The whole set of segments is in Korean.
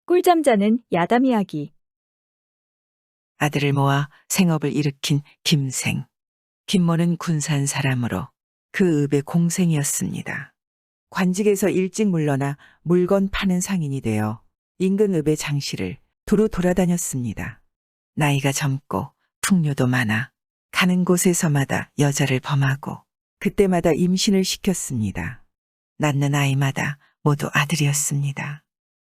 꿀잠 자는 야담 이야기. 아들을 모아 생업을 일으킨 김생. 김모는 군산 사람으로 그 읍의 공생이었습니다. 관직에서 일찍 물러나 물건 파는 상인이 되어 인근 읍의 장시를 두루 돌아다녔습니다. 나이가 젊고 풍류도 많아 가는 곳에서마다 여자를 범하고 그때마다 임신을 시켰습니다. 낳는 아이마다 모두 아들이었습니다.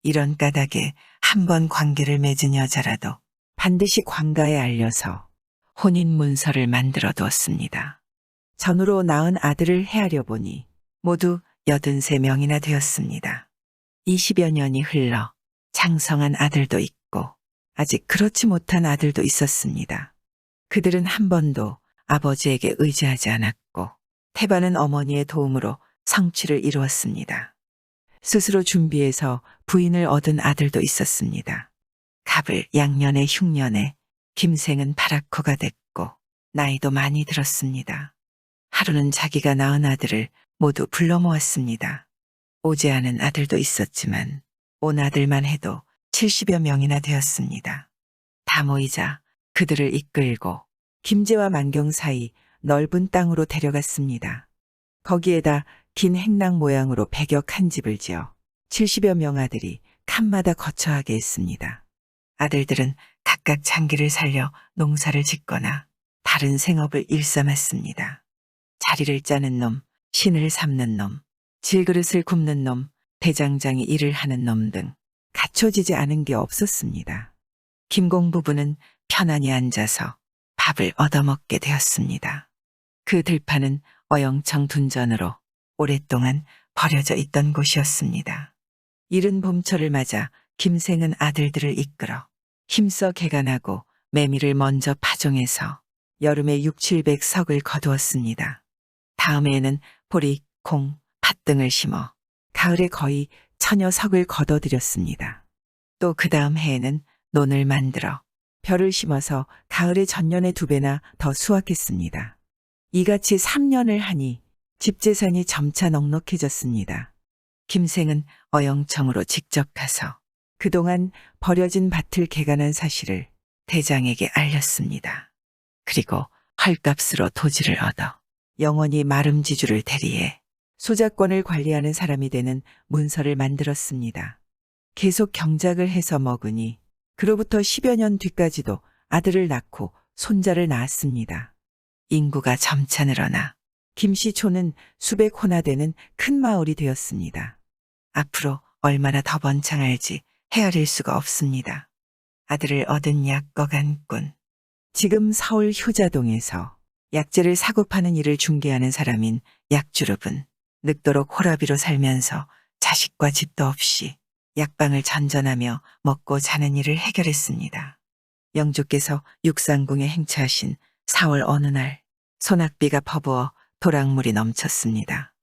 이런 까닭에 한 번 관계를 맺은 여자라도 반드시 관가에 알려서 혼인 문서를 만들어 두었습니다. 전으로 낳은 아들을 헤아려 보니 모두 83명이나 되었습니다. 20여 년이 흘러 장성한 아들도 있고 아직 그렇지 못한 아들도 있었습니다. 그들은 한 번도 아버지에게 의지하지 않았고 태반은 어머니의 도움으로 성취를 이루었습니다. 스스로 준비해서 부인을 얻은 아들도 있었습니다. 갑을 양년에 흉년에 김생은 파라코가 됐고 나이도 많이 들었습니다. 하루는 자기가 낳은 아들을 모두 불러 모았습니다. 오지 않은 아들도 있었지만 온 아들만 해도 70여 명이나 되었습니다. 다 모이자 그들을 이끌고 김제와 만경 사이 넓은 땅으로 데려갔습니다. 거기에다 긴 행랑 모양으로 백역한 집을 지어 70여 명 아들이 칸마다 거처하게 했습니다. 아들들은 각각 장기를 살려 농사를 짓거나 다른 생업을 일삼았습니다. 자리를 짜는 놈, 신을 삼는 놈, 질그릇을 굽는 놈, 대장장이 일을 하는 놈 등 갖춰지지 않은 게 없었습니다. 김공 부부는 편안히 앉아서 밥을 얻어먹게 되었습니다. 그 들판은 어영청 둔전으로 오랫동안 버려져 있던 곳이었습니다. 이른 봄철을 맞아 김생은 아들들을 이끌어 힘써 개간하고 매미를 먼저 파종해서 여름에 6, 700석을 거두었습니다. 다음해에는 보리, 콩, 팥 등을 심어 가을에 거의 1000여 석을 거둬들였습니다. 또 그 다음 해에는 논을 만들어 벼를 심어서 가을에 전년의 2배나 더 수확했습니다. 이같이 3년을 하니 집재산이 점차 넉넉해졌습니다. 김생은 어영청으로 직접 가서 그동안 버려진 밭을 개간한 사실을 대장에게 알렸습니다. 그리고 헐값으로 토지를 얻어 영원히 마름지주를 대리해 소작권을 관리하는 사람이 되는 문서를 만들었습니다. 계속 경작을 해서 먹으니 그로부터 10여 년 뒤까지도 아들을 낳고 손자를 낳았습니다. 인구가 점차 늘어나 김씨촌은 수백 호나 되는 큰 마을이 되었습니다. 앞으로 얼마나 더 번창할지 헤아릴 수가 없습니다. 아들을 얻은 약거간꾼. 지금 서울 효자동에서 약재를 사고 파는 일을 중개하는 사람인 약주룹은 늙도록 호라비로 살면서 자식과 집도 없이 약방을 전전하며 먹고 자는 일을 해결했습니다. 영주께서 육상궁에 행차하신 4월 어느 날 소낙비가 퍼부어 도랑물이 넘쳤습니다.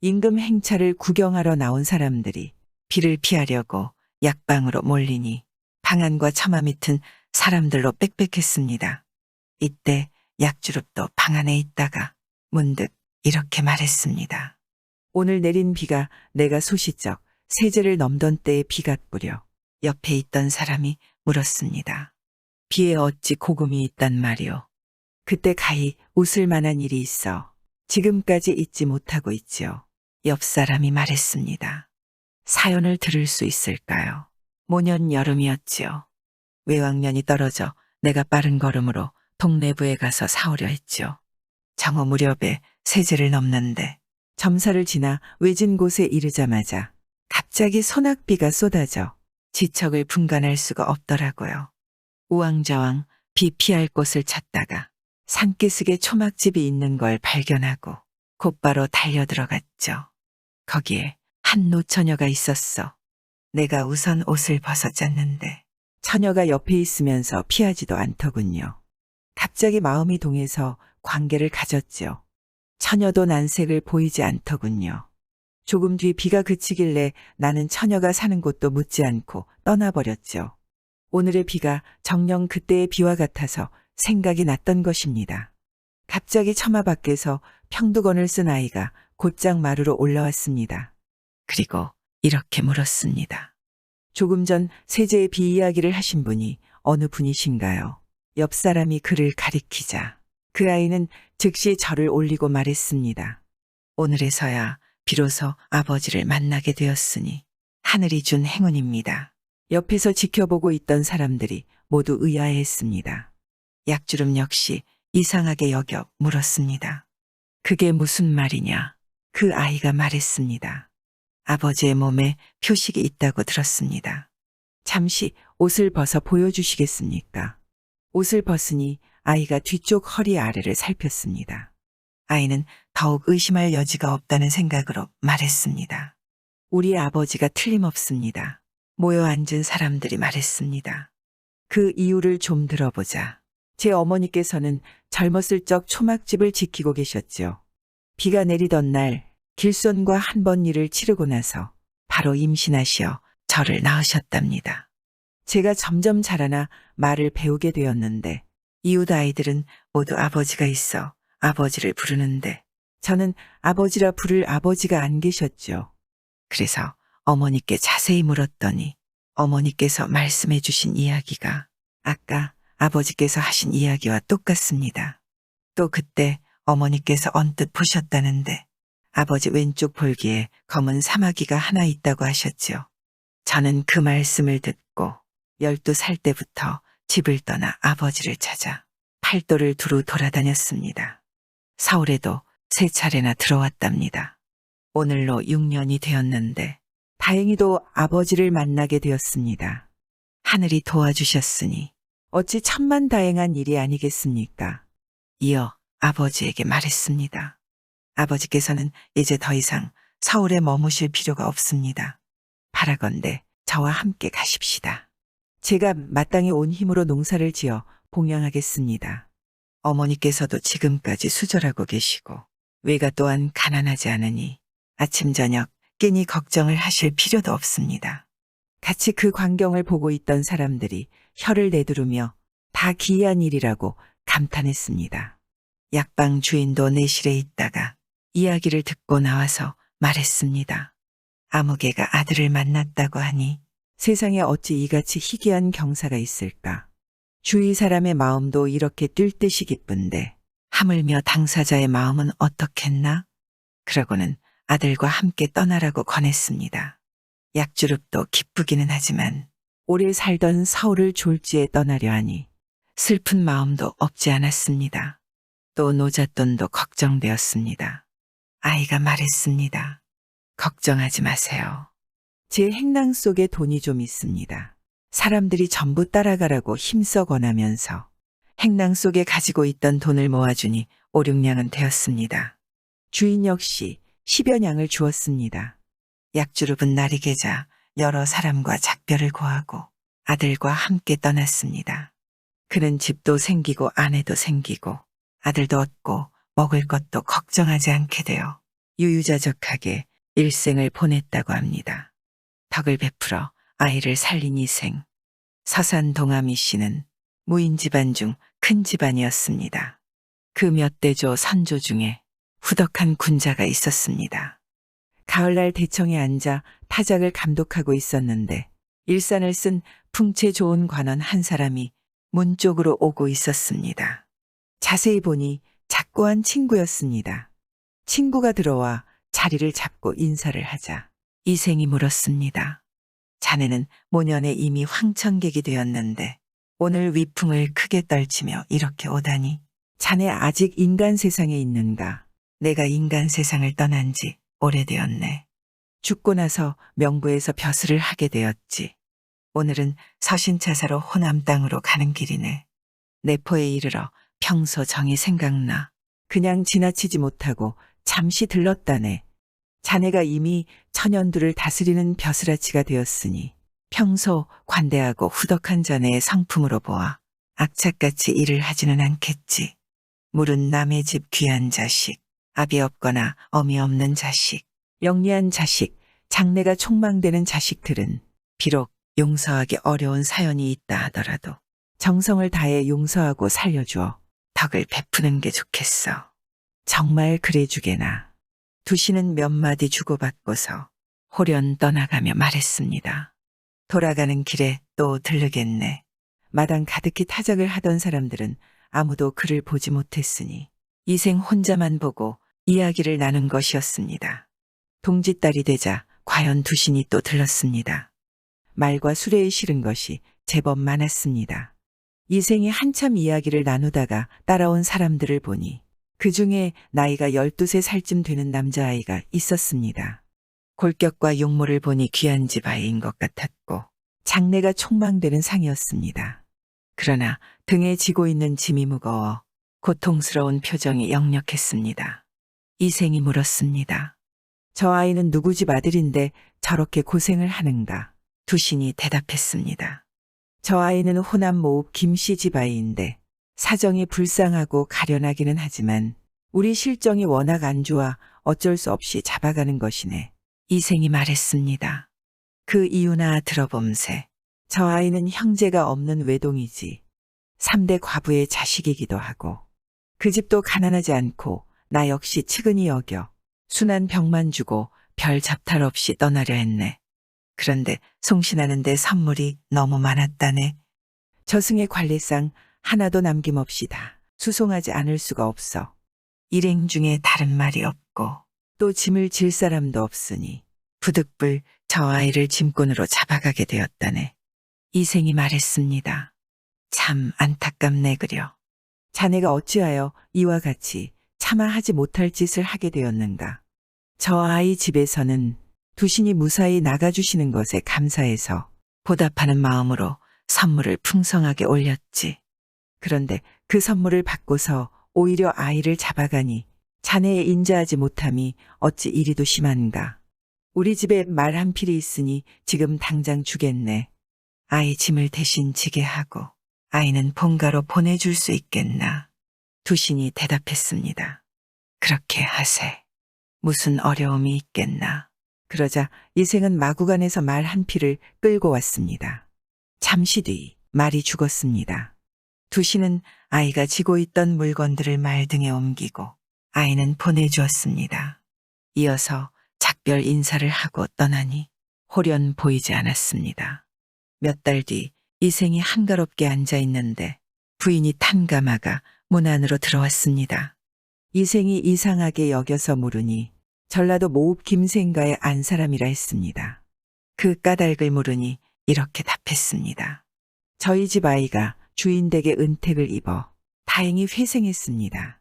임금 행차를 구경하러 나온 사람들이 비를 피하려고 약방으로 몰리니 방안과 처마 밑은 사람들로 빽빽했습니다. 이때 약주룹도 방 안에 있다가 문득 이렇게 말했습니다. 오늘 내린 비가 내가 소시적 세제를 넘던 때의 비 같구려. 옆에 있던 사람이 물었습니다. 비에 어찌 고금이 있단 말이오. 그때 가히 웃을 만한 일이 있어 지금까지 잊지 못하고 있지요. 옆 사람이 말했습니다. 사연을 들을 수 있을까요? 모년 여름이었지요. 외왕년이 떨어져 내가 빠른 걸음으로 동래부에 가서 사오려 했지요. 정오 무렵에 세제를 넘는데 점사를 지나 외진 곳에 이르자마자 갑자기 소낙비가 쏟아져 지척을 분간할 수가 없더라고요. 우왕좌왕 비 피할 곳을 찾다가 산기슭에 초막집이 있는 걸 발견하고 곧바로 달려 들어갔죠. 거기에 한 노처녀가 있었어. 내가 우선 옷을 벗어짰는데 처녀가 옆에 있으면서 피하지도 않더군요. 갑자기 마음이 동해서 관계를 가졌죠. 처녀도 난색을 보이지 않더군요. 조금 뒤 비가 그치길래 나는 처녀가 사는 곳도 묻지 않고 떠나버렸죠. 오늘의 비가 정녕 그때의 비와 같아서 생각이 났던 것입니다. 갑자기 처마 밖에서 평두건을 쓴 아이가 곧장 마루로 올라왔습니다. 그리고 이렇게 물었습니다. 조금 전 세제의 비이야기를 하신 분이 어느 분이신가요? 옆 사람이 그를 가리키자 그 아이는 즉시 절을 올리고 말했습니다. 오늘에서야 비로소 아버지를 만나게 되었으니 하늘이 준 행운입니다. 옆에서 지켜보고 있던 사람들이 모두 의아해했습니다. 약주름 역시 이상하게 여겨 물었습니다. 그게 무슨 말이냐? 그 아이가 말했습니다. 아버지의 몸에 표식이 있다고 들었습니다. 잠시 옷을 벗어 보여주시겠습니까? 옷을 벗으니 아이가 뒤쪽 허리 아래를 살폈습니다. 아이는 더욱 의심할 여지가 없다는 생각으로 말했습니다. 우리 아버지가 틀림없습니다. 모여 앉은 사람들이 말했습니다. 그 이유를 좀 들어보자. 제 어머니께서는 젊었을 적 초막집을 지키고 계셨죠. 비가 내리던 날 길손과 한 번 일을 치르고 나서 바로 임신하시어 저를 낳으셨답니다. 제가 점점 자라나 말을 배우게 되었는데 이웃 아이들은 모두 아버지가 있어 아버지를 부르는데 저는 아버지라 부를 아버지가 안 계셨죠. 그래서 어머니께 자세히 물었더니 어머니께서 말씀해 주신 이야기가 아까 아버지께서 하신 이야기와 똑같습니다. 또 그때 어머니께서 언뜻 보셨다는데 아버지 왼쪽 볼기에 검은 사마귀가 하나 있다고 하셨죠. 저는 그 말씀을 듣고 12살 때부터 집을 떠나 아버지를 찾아 팔도를 두루 돌아다녔습니다. 서울에도 3차례나 들어왔답니다. 오늘로 6년이 되었는데 다행히도 아버지를 만나게 되었습니다. 하늘이 도와주셨으니 어찌 천만다행한 일이 아니겠습니까? 이어 아버지에게 말했습니다. 아버지께서는 이제 더 이상 서울에 머무실 필요가 없습니다. 바라건대 저와 함께 가십시다. 제가 마땅히 온 힘으로 농사를 지어 봉양하겠습니다. 어머니께서도 지금까지 수절하고 계시고 외가 또한 가난하지 않으니 아침 저녁 끼니 걱정을 하실 필요도 없습니다. 같이 그 광경을 보고 있던 사람들이 혀를 내두르며 다 기이한 일이라고 감탄했습니다. 약방 주인도 내실에 있다가 이야기를 듣고 나와서 말했습니다. 아무개가 아들을 만났다고 하니 세상에 어찌 이같이 희귀한 경사가 있을까. 주위 사람의 마음도 이렇게 뛸 듯이 기쁜데 하물며 당사자의 마음은 어떻겠나? 그러고는 아들과 함께 떠나라고 권했습니다. 약주릅도 기쁘기는 하지만 오래 살던 서울을 졸지에 떠나려 하니 슬픈 마음도 없지 않았습니다. 또 노잣돈도 걱정되었습니다. 아이가 말했습니다. 걱정하지 마세요. 제 행囊속에 돈이 좀 있습니다. 사람들이 전부 따라가라고 힘써 권하면서 행囊 속에 가지고 있던 돈을 모아주니 5, 6냥은 되었습니다. 주인 역시 10여 냥을 주었습니다. 약주릅은 날이 개자 여러 사람과 작별을 고하고 아들과 함께 떠났습니다. 그는 집도 생기고 아내도 생기고 아들도 얻고 먹을 것도 걱정하지 않게 되어 유유자적하게 일생을 보냈다고 합니다. 덕을 베풀어 아이를 살린 이생. 서산 동아미 씨는 무인 집안 중 큰 집안이었습니다. 그 몇 대조 선조 중에 후덕한 군자가 있었습니다. 가을날 대청에 앉아 타작을 감독하고 있었는데 일산을 쓴 풍채 좋은 관원 한 사람이 문 쪽으로 오고 있었습니다. 자세히 보니 작고한 친구였습니다. 친구가 들어와 자리를 잡고 인사를 하자 이생이 물었습니다. 자네는 모년에 이미 황천객이 되었는데 오늘 위풍을 크게 떨치며 이렇게 오다니 자네 아직 인간 세상에 있는가? 내가 인간 세상을 떠난 지 오래되었네. 죽고 나서 명부에서 벼슬을 하게 되었지. 오늘은 서신차사로 호남 땅으로 가는 길이네. 내포에 이르러 평소 정이 생각나. 그냥 지나치지 못하고 잠시 들렀다네. 자네가 이미 천연두를 다스리는 벼슬아치가 되었으니 평소 관대하고 후덕한 자네의 성품으로 보아 악착같이 일을 하지는 않겠지. 물은 남의 집 귀한 자식, 아비 없거나 어미 없는 자식, 영리한 자식, 장래가 촉망되는 자식들은 비록 용서하기 어려운 사연이 있다 하더라도 정성을 다해 용서하고 살려주어 덕을 베푸는 게 좋겠어. 정말 그래 주게나. 두시는 몇 마디 주고받고서 홀연 떠나가며 말했습니다. 돌아가는 길에 또 들르겠네. 마당 가득히 타작을 하던 사람들은 아무도 그를 보지 못했으니 이생 혼자만 보고 이야기를 나눈 것이었습니다. 동짓달이 되자 과연 두신이 또 들렀습니다. 말과 수레에 실은 것이 제법 많았습니다. 이생이 한참 이야기를 나누다가 따라온 사람들을 보니 그 중에 나이가 12세 살쯤 되는 남자아이가 있었습니다. 골격과 용모를 보니 귀한 집 아이인 것 같았고 장래가 촉망되는 상이었습니다. 그러나 등에 지고 있는 짐이 무거워 고통스러운 표정이 역력했습니다. 이생이 물었습니다. 저 아이는 누구 집 아들인데 저렇게 고생을 하는가? 두신이 대답했습니다. 저 아이는 호남 모읍 김씨 집 아이인데 사정이 불쌍하고 가련하기는 하지만 우리 실정이 워낙 안 좋아 어쩔 수 없이 잡아가는 것이네. 이생이 말했습니다. 그 이유나 들어봄세. 저 아이는 형제가 없는 외동이지. 3대 과부의 자식이기도 하고 그 집도 가난하지 않고 나 역시 측은히 여겨 순한 병만 주고 별 잡탈 없이 떠나려 했네. 그런데 송신하는데 선물이 너무 많았다네. 저승의 관례상 하나도 남김없이 다 수송하지 않을 수가 없어. 일행 중에 다른 말이 없고 또 짐을 질 사람도 없으니 부득불 저 아이를 짐꾼으로 잡아가게 되었다네. 이생이 말했습니다. 참 안타깝네 그려. 자네가 어찌하여 이와 같이 차마 하지 못할 짓을 하게 되었는가. 저 아이 집에서는 두신이 무사히 나가주시는 것에 감사해서 보답하는 마음으로 선물을 풍성하게 올렸지. 그런데 그 선물을 받고서 오히려 아이를 잡아가니 자네의 인자하지 못함이 어찌 이리도 심한가. 우리 집에 말 한 필이 있으니 지금 당장 주겠네. 아이 짐을 대신 지게 하고 아이는 본가로 보내줄 수 있겠나. 두신이 대답했습니다. 그렇게 하세. 무슨 어려움이 있겠나. 그러자 이생은 마구간에서 말 한 필을 끌고 왔습니다. 잠시 뒤 말이 죽었습니다. 두신은 아이가 지고 있던 물건들을 말 등에 옮기고 아이는 보내주었습니다. 이어서 작별 인사를 하고 떠나니 홀연 보이지 않았습니다. 몇 달 뒤 이생이 한가롭게 앉아 있는데 부인이 탐감아가 문 안으로 들어왔습니다. 이생이 이상하게 여겨서 물으니 전라도 모읍 김생가의 안 사람이라 했습니다. 그 까닭을 물으니 이렇게 답했습니다. 저희 집 아이가 주인 댁에 은택을 입어 다행히 회생했습니다.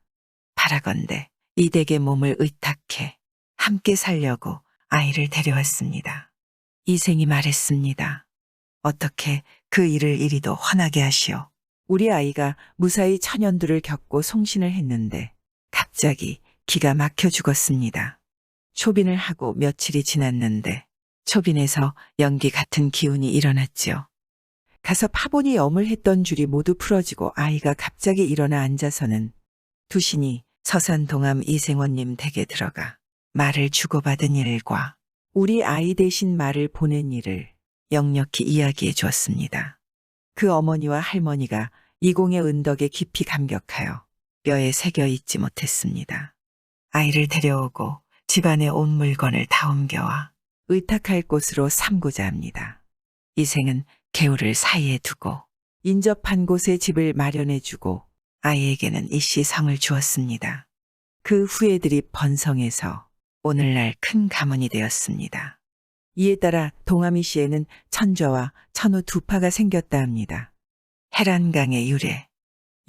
바라건대 이 댁의 몸을 의탁해 함께 살려고 아이를 데려왔습니다. 이생이 말했습니다. 어떻게 그 일을 이리도 훤하게 하시오. 우리 아이가 무사히 천연두를 겪고 송신을 했는데 갑자기 기가 막혀 죽었습니다. 초빈을 하고 며칠이 지났는데 초빈에서 연기 같은 기운이 일어났지요. 가서 파본이 어물했던 줄이 모두 풀어지고 아이가 갑자기 일어나 앉아서는 두신이 서산동암 이생원님 댁에 들어가 말을 주고받은 일과 우리 아이 대신 말을 보낸 일을 역력히 이야기해 주었습니다. 그 어머니와 할머니가 이공의 은덕에 깊이 감격하여 뼈에 새겨 있지 못했습니다. 아이를 데려오고 집안의 온 물건을 다 옮겨와 의탁할 곳으로 삼고자 합니다. 이생은 개울을 사이에 두고 인접한 곳에 집을 마련해주고 아이에게는 일시 성을 주었습니다. 그 후예들이 번성해서 오늘날 큰 가문이 되었습니다. 이에 따라 동아미 씨에는 천좌와 천우 두 파가 생겼다 합니다. 해란강의 유래,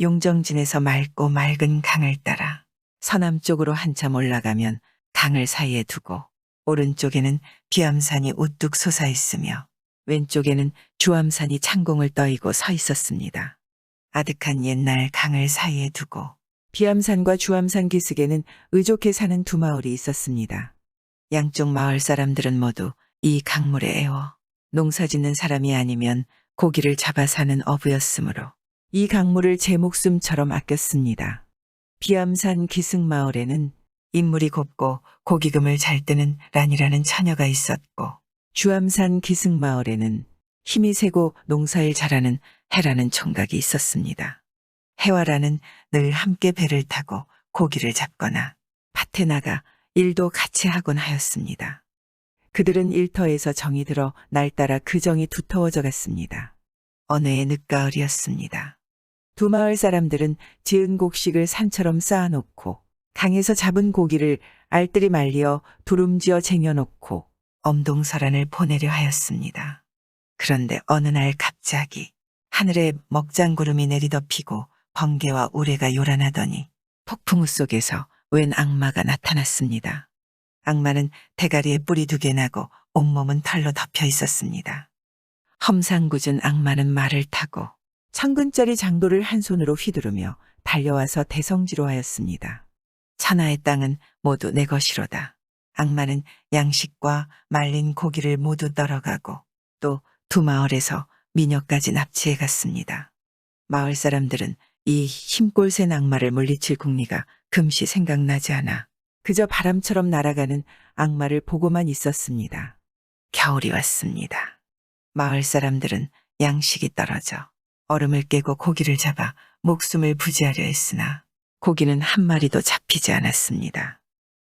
용정진에서 맑고 맑은 강을 따라 서남쪽으로 한참 올라가면 강을 사이에 두고 오른쪽에는 비암산이 우뚝 솟아 있으며 왼쪽에는 주암산이 창공을 떠이고 서 있었습니다. 아득한 옛날 강을 사이에 두고 비암산과 주암산 기슭에는 의족해 사는 두 마을이 있었습니다. 양쪽 마을 사람들은 모두 이 강물에 애워 농사짓는 사람이 아니면 고기를 잡아 사는 어부였으므로 이 강물을 제 목숨처럼 아꼈습니다. 비암산 기슭마을에는 인물이 곱고 고기금을 잘 뜨는 란이라는 처녀가 있었고 주암산 기슭마을에는 힘이 세고 농사일 잘하는 해라는 총각이 있었습니다. 해와 란은 늘 함께 배를 타고 고기를 잡거나 밭에 나가 일도 같이 하곤 하였습니다. 그들은 일터에서 정이 들어 날따라 그 정이 두터워져 갔습니다. 어느 해 늦가을이었습니다. 두 마을 사람들은 지은 곡식을 산처럼 쌓아놓고 강에서 잡은 고기를 알뜰히 말려 두rum지어 쟁여놓고 엄동설안을 보내려 하였습니다. 그런데 어느 날 갑자기 하늘에 먹장구름이 내리덮이고 번개와 우레가 요란하더니 폭풍우 속에서 웬 악마가 나타났습니다. 악마는 대가리에 뿔이 2개 나고 온몸은 털로 덮여 있었습니다. 험상궂은 악마는 말을 타고 1000근짜리 장도를 한 손으로 휘두르며 달려와서 대성지로 하였습니다. 천하의 땅은 모두 내 것이로다. 악마는 양식과 말린 고기를 모두 떨어가고 또 두 마을에서 미녀까지 납치해 갔습니다. 마을 사람들은 이 힘골센 악마를 물리칠 궁리가 금시 생각나지 않아 그저 바람처럼 날아가는 악마를 보고만 있었습니다. 겨울이 왔습니다. 마을 사람들은 양식이 떨어져 얼음을 깨고 고기를 잡아 목숨을 부지하려 했으나 고기는 한 마리도 잡히지 않았습니다.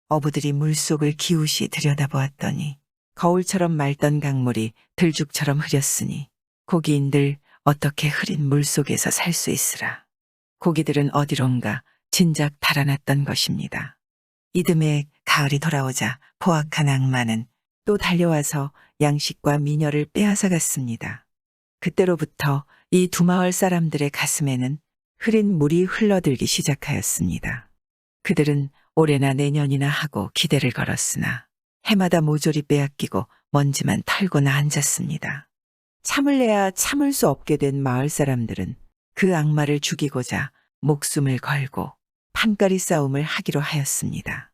어부들이 물속을 기우시 들여다보았더니 거울처럼 맑던 강물이 들죽처럼 흐렸으니 고기인들 어떻게 흐린 물속에서 살 수 있으라. 고기들은 어디론가 진작 달아났던 것입니다. 이듬해 가을이 돌아오자 포악한 악마는 또 달려와서 양식과 미녀를 빼앗아 갔습니다. 그때로부터 이 두 마을 사람들의 가슴에는 흐린 물이 흘러들기 시작하였습니다. 그들은 올해나 내년이나 하고 기대를 걸었으나 해마다 모조리 빼앗기고 먼지만 털고나 앉았습니다. 참을래야 참을 수 없게 된 마을 사람들은 그 악마를 죽이고자 목숨을 걸고 판가리 싸움을 하기로 하였습니다.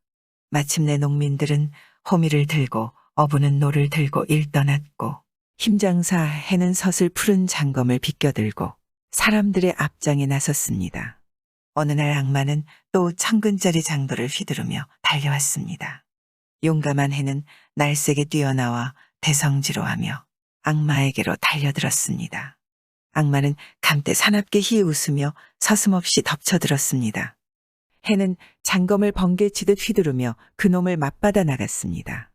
마침내 농민들은 호미를 들고 어부는 노를 들고 일떠났고 힘장사 해는 섯을 푸른 장검을 비껴들고 사람들의 앞장에 나섰습니다. 어느 날 악마는 또 1000근짜리 장도를 휘두르며 달려왔습니다. 용감한 해는 날쌔게 뛰어나와 대성지로 하며 악마에게로 달려들었습니다. 악마는 감때 사납게 희웃으며 서슴없이 덮쳐들었습니다. 해는 장검을 번개치듯 휘두르며 그놈을 맞받아 나갔습니다.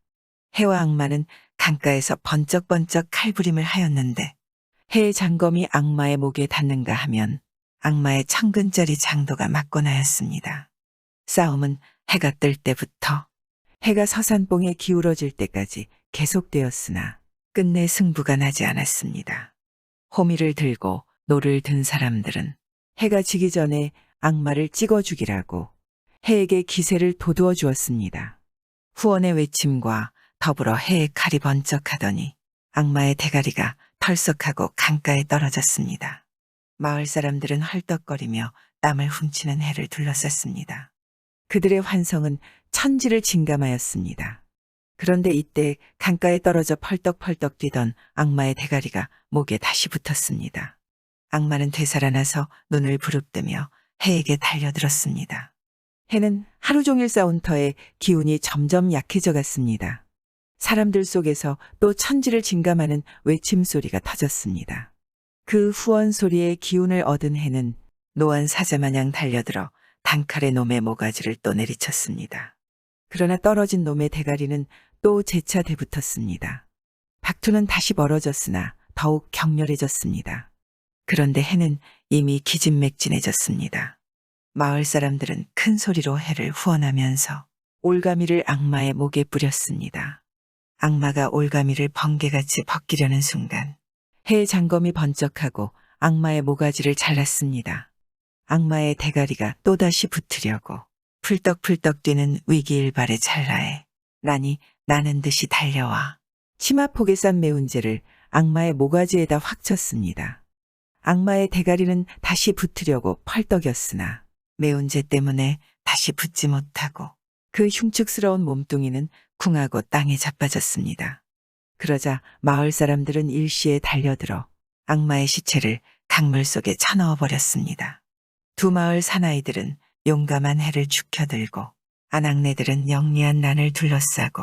해와 악마는 강가에서 번쩍번쩍 칼부림을 하였는데 해의 장검이 악마의 목에 닿는가 하면 악마의 1000근짜리 장도가 맞고 나였습니다. 싸움은 해가 뜰 때부터 해가 서산봉에 기울어질 때까지 계속되었으나 끝내 승부가 나지 않았습니다. 호미를 들고 노를 든 사람들은 해가 지기 전에 악마를 찍어 죽이라고 해에게 기세를 돋우어 주었습니다. 후원의 외침과 더불어 해의 칼이 번쩍하더니 악마의 대가리가 털썩하고 강가에 떨어졌습니다. 마을 사람들은 헐떡거리며 땀을 훔치는 해를 둘러쌌습니다. 그들의 환성은 천지를 진감하였습니다. 그런데 이때 강가에 떨어져 펄떡펄떡 뛰던 악마의 대가리가 목에 다시 붙었습니다. 악마는 되살아나서 눈을 부릅뜨며 해에게 달려들었습니다. 해는 하루 종일 싸운 터에 기운이 점점 약해져 갔습니다. 사람들 속에서 또 천지를 진감하는 외침소리가 터졌습니다. 그 후원 소리에 기운을 얻은 해는 노한 사자마냥 달려들어 단칼에 놈의 모가지를 또 내리쳤습니다. 그러나 떨어진 놈의 대가리는 또 재차 대붙었습니다. 박투는 다시 멀어졌으나 더욱 격렬해졌습니다. 그런데 해는 이미 기진맥진해졌습니다. 마을 사람들은 큰 소리로 해를 후원하면서 올가미를 악마의 목에 뿌렸습니다. 악마가 올가미를 번개같이 벗기려는 순간 해의 장검이 번쩍하고 악마의 모가지를 잘랐습니다. 악마의 대가리가 또다시 붙으려고 풀떡풀떡 뛰는 위기일발의 찰나에 난이 나는 듯이 달려와 치마폭에 싼 매운재를 악마의 모가지에다 확 쳤습니다. 악마의 대가리는 다시 붙으려고 펄떡였으나 매운재 때문에 다시 붙지 못하고 그 흉측스러운 몸뚱이는 쿵하고 땅에 자빠졌습니다. 그러자 마을 사람들은 일시에 달려들어 악마의 시체를 강물 속에 쳐넣어 버렸습니다. 두 마을 사나이들은 용감한 해를 죽혀들고 아낙네들은 영리한 난을 둘러싸고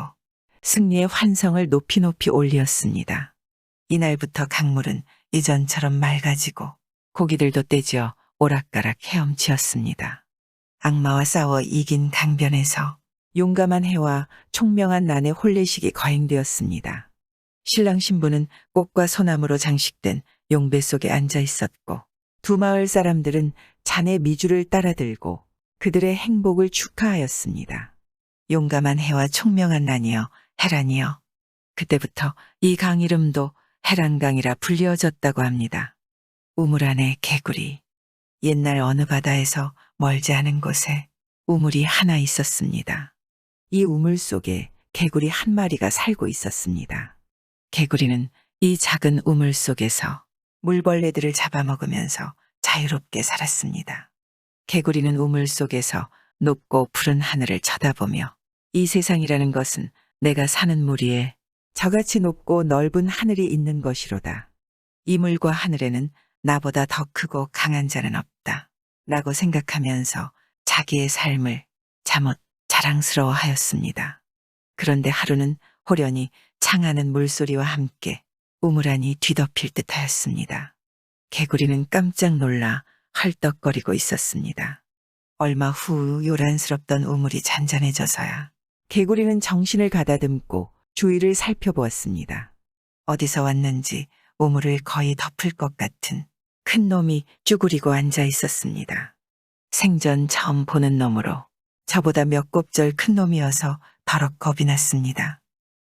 승리의 환성을 높이 높이 올리었습니다. 이날부터 강물은 이전처럼 맑아지고 고기들도 떼지어 오락가락 헤엄치었습니다. 악마와 싸워 이긴 강변에서 용감한 해와 총명한 난의 혼례식이 거행되었습니다. 신랑 신부는 꽃과 소나무로 장식된 용배 속에 앉아 있었고 두 마을 사람들은 잔의 미주를 따라들고 그들의 행복을 축하하였습니다. 용감한 해와 총명한 난이여 해란이여. 그때부터 이 강 이름도 해란강이라 불리어졌다고 합니다. 우물 안에 개구리. 옛날 어느 바다에서 멀지 않은 곳에 우물이 하나 있었습니다. 이 우물 속에 개구리 한 마리가 살고 있었습니다. 개구리는 이 작은 우물 속에서 물벌레들을 잡아먹으면서 자유롭게 살았습니다. 개구리는 우물 속에서 높고 푸른 하늘을 쳐다보며 이 세상이라는 것은 내가 사는 물 위에 저같이 높고 넓은 하늘이 있는 것이로다. 이 물과 하늘에는 나보다 더 크고 강한 자는 없다. 라고 생각하면서 자기의 삶을 잠옷 자랑스러워하였습니다. 그런데 하루는 호련히 창하는 물소리와 함께 우물 안이 뒤덮일 듯하였습니다. 개구리는 깜짝 놀라 헐떡거리고 있었습니다. 얼마 후 요란스럽던 우물이 잔잔해져서야 개구리는 정신을 가다듬고 주위를 살펴보았습니다. 어디서 왔는지 우물을 거의 덮을 것 같은 큰 놈이 쭈그리고 앉아 있었습니다. 생전 처음 보는 놈으로 저보다 몇 곱절 큰 놈이어서 더럭 겁이 났습니다.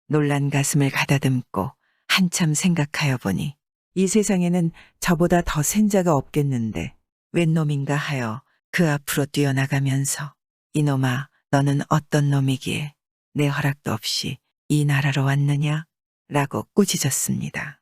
놀란 가슴을 가다듬고 한참 생각하여 보니 이 세상에는 저보다 더 센 자가 없겠는데 웬 놈인가 하여 그 앞으로 뛰어나가면서 이놈아 너는 어떤 놈이기에 내 허락도 없이 이 나라로 왔느냐? 라고 꾸짖었습니다.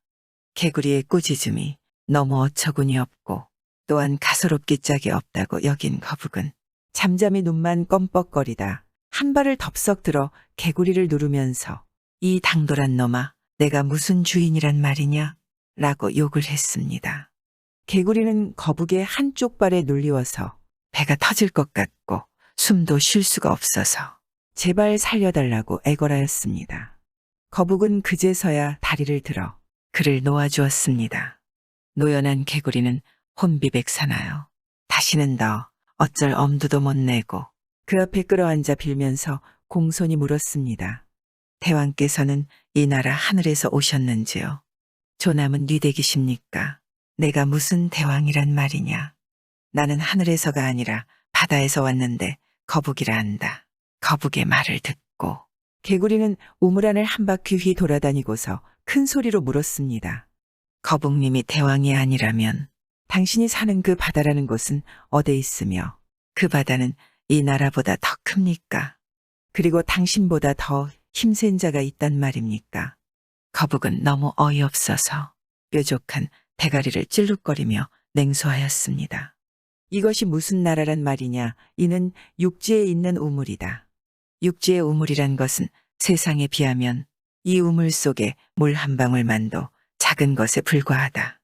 개구리의 꾸짖음이 너무 어처구니 없고 또한 가소롭기 짝이 없다고 여긴 거북은 잠잠히 눈만 껌뻑거리다 한 발을 덥석 들어 개구리를 누르면서 이 당돌한 놈아 내가 무슨 주인이란 말이냐? 라고 욕을 했습니다. 개구리는 거북의 한쪽 발에 눌리워서 배가 터질 것 같고 숨도 쉴 수가 없어서 제발 살려달라고 애걸하였습니다. 거북은 그제서야 다리를 들어 그를 놓아주었습니다. 노연한 개구리는 혼비백산하여 다시는 더 어쩔 엄두도 못 내고 그 앞에 끌어앉아 빌면서 공손히 물었습니다. 대왕께서는 이 나라 하늘에서 오셨는지요? 조남은 뉘대기십니까? 내가 무슨 대왕이란 말이냐? 나는 하늘에서가 아니라 바다에서 왔는데 거북이라 한다. 거북의 말을 듣고 개구리는 우물 안을 한 바퀴 휘 돌아다니고서 큰 소리로 물었습니다. 거북님이 대왕이 아니라면 당신이 사는 그 바다라는 곳은 어디 있으며 그 바다는 이 나라보다 더 큽니까? 그리고 당신보다 더 힘센 자가 있단 말입니까? 거북은 너무 어이없어서 뾰족한 대가리를 찔룩거리며 냉소하였습니다. 이것이 무슨 나라란 말이냐? 이는 육지에 있는 우물이다. 육지의 우물이란 것은 세상에 비하면 이 우물 속에 물 한 방울만도 작은 것에 불과하다.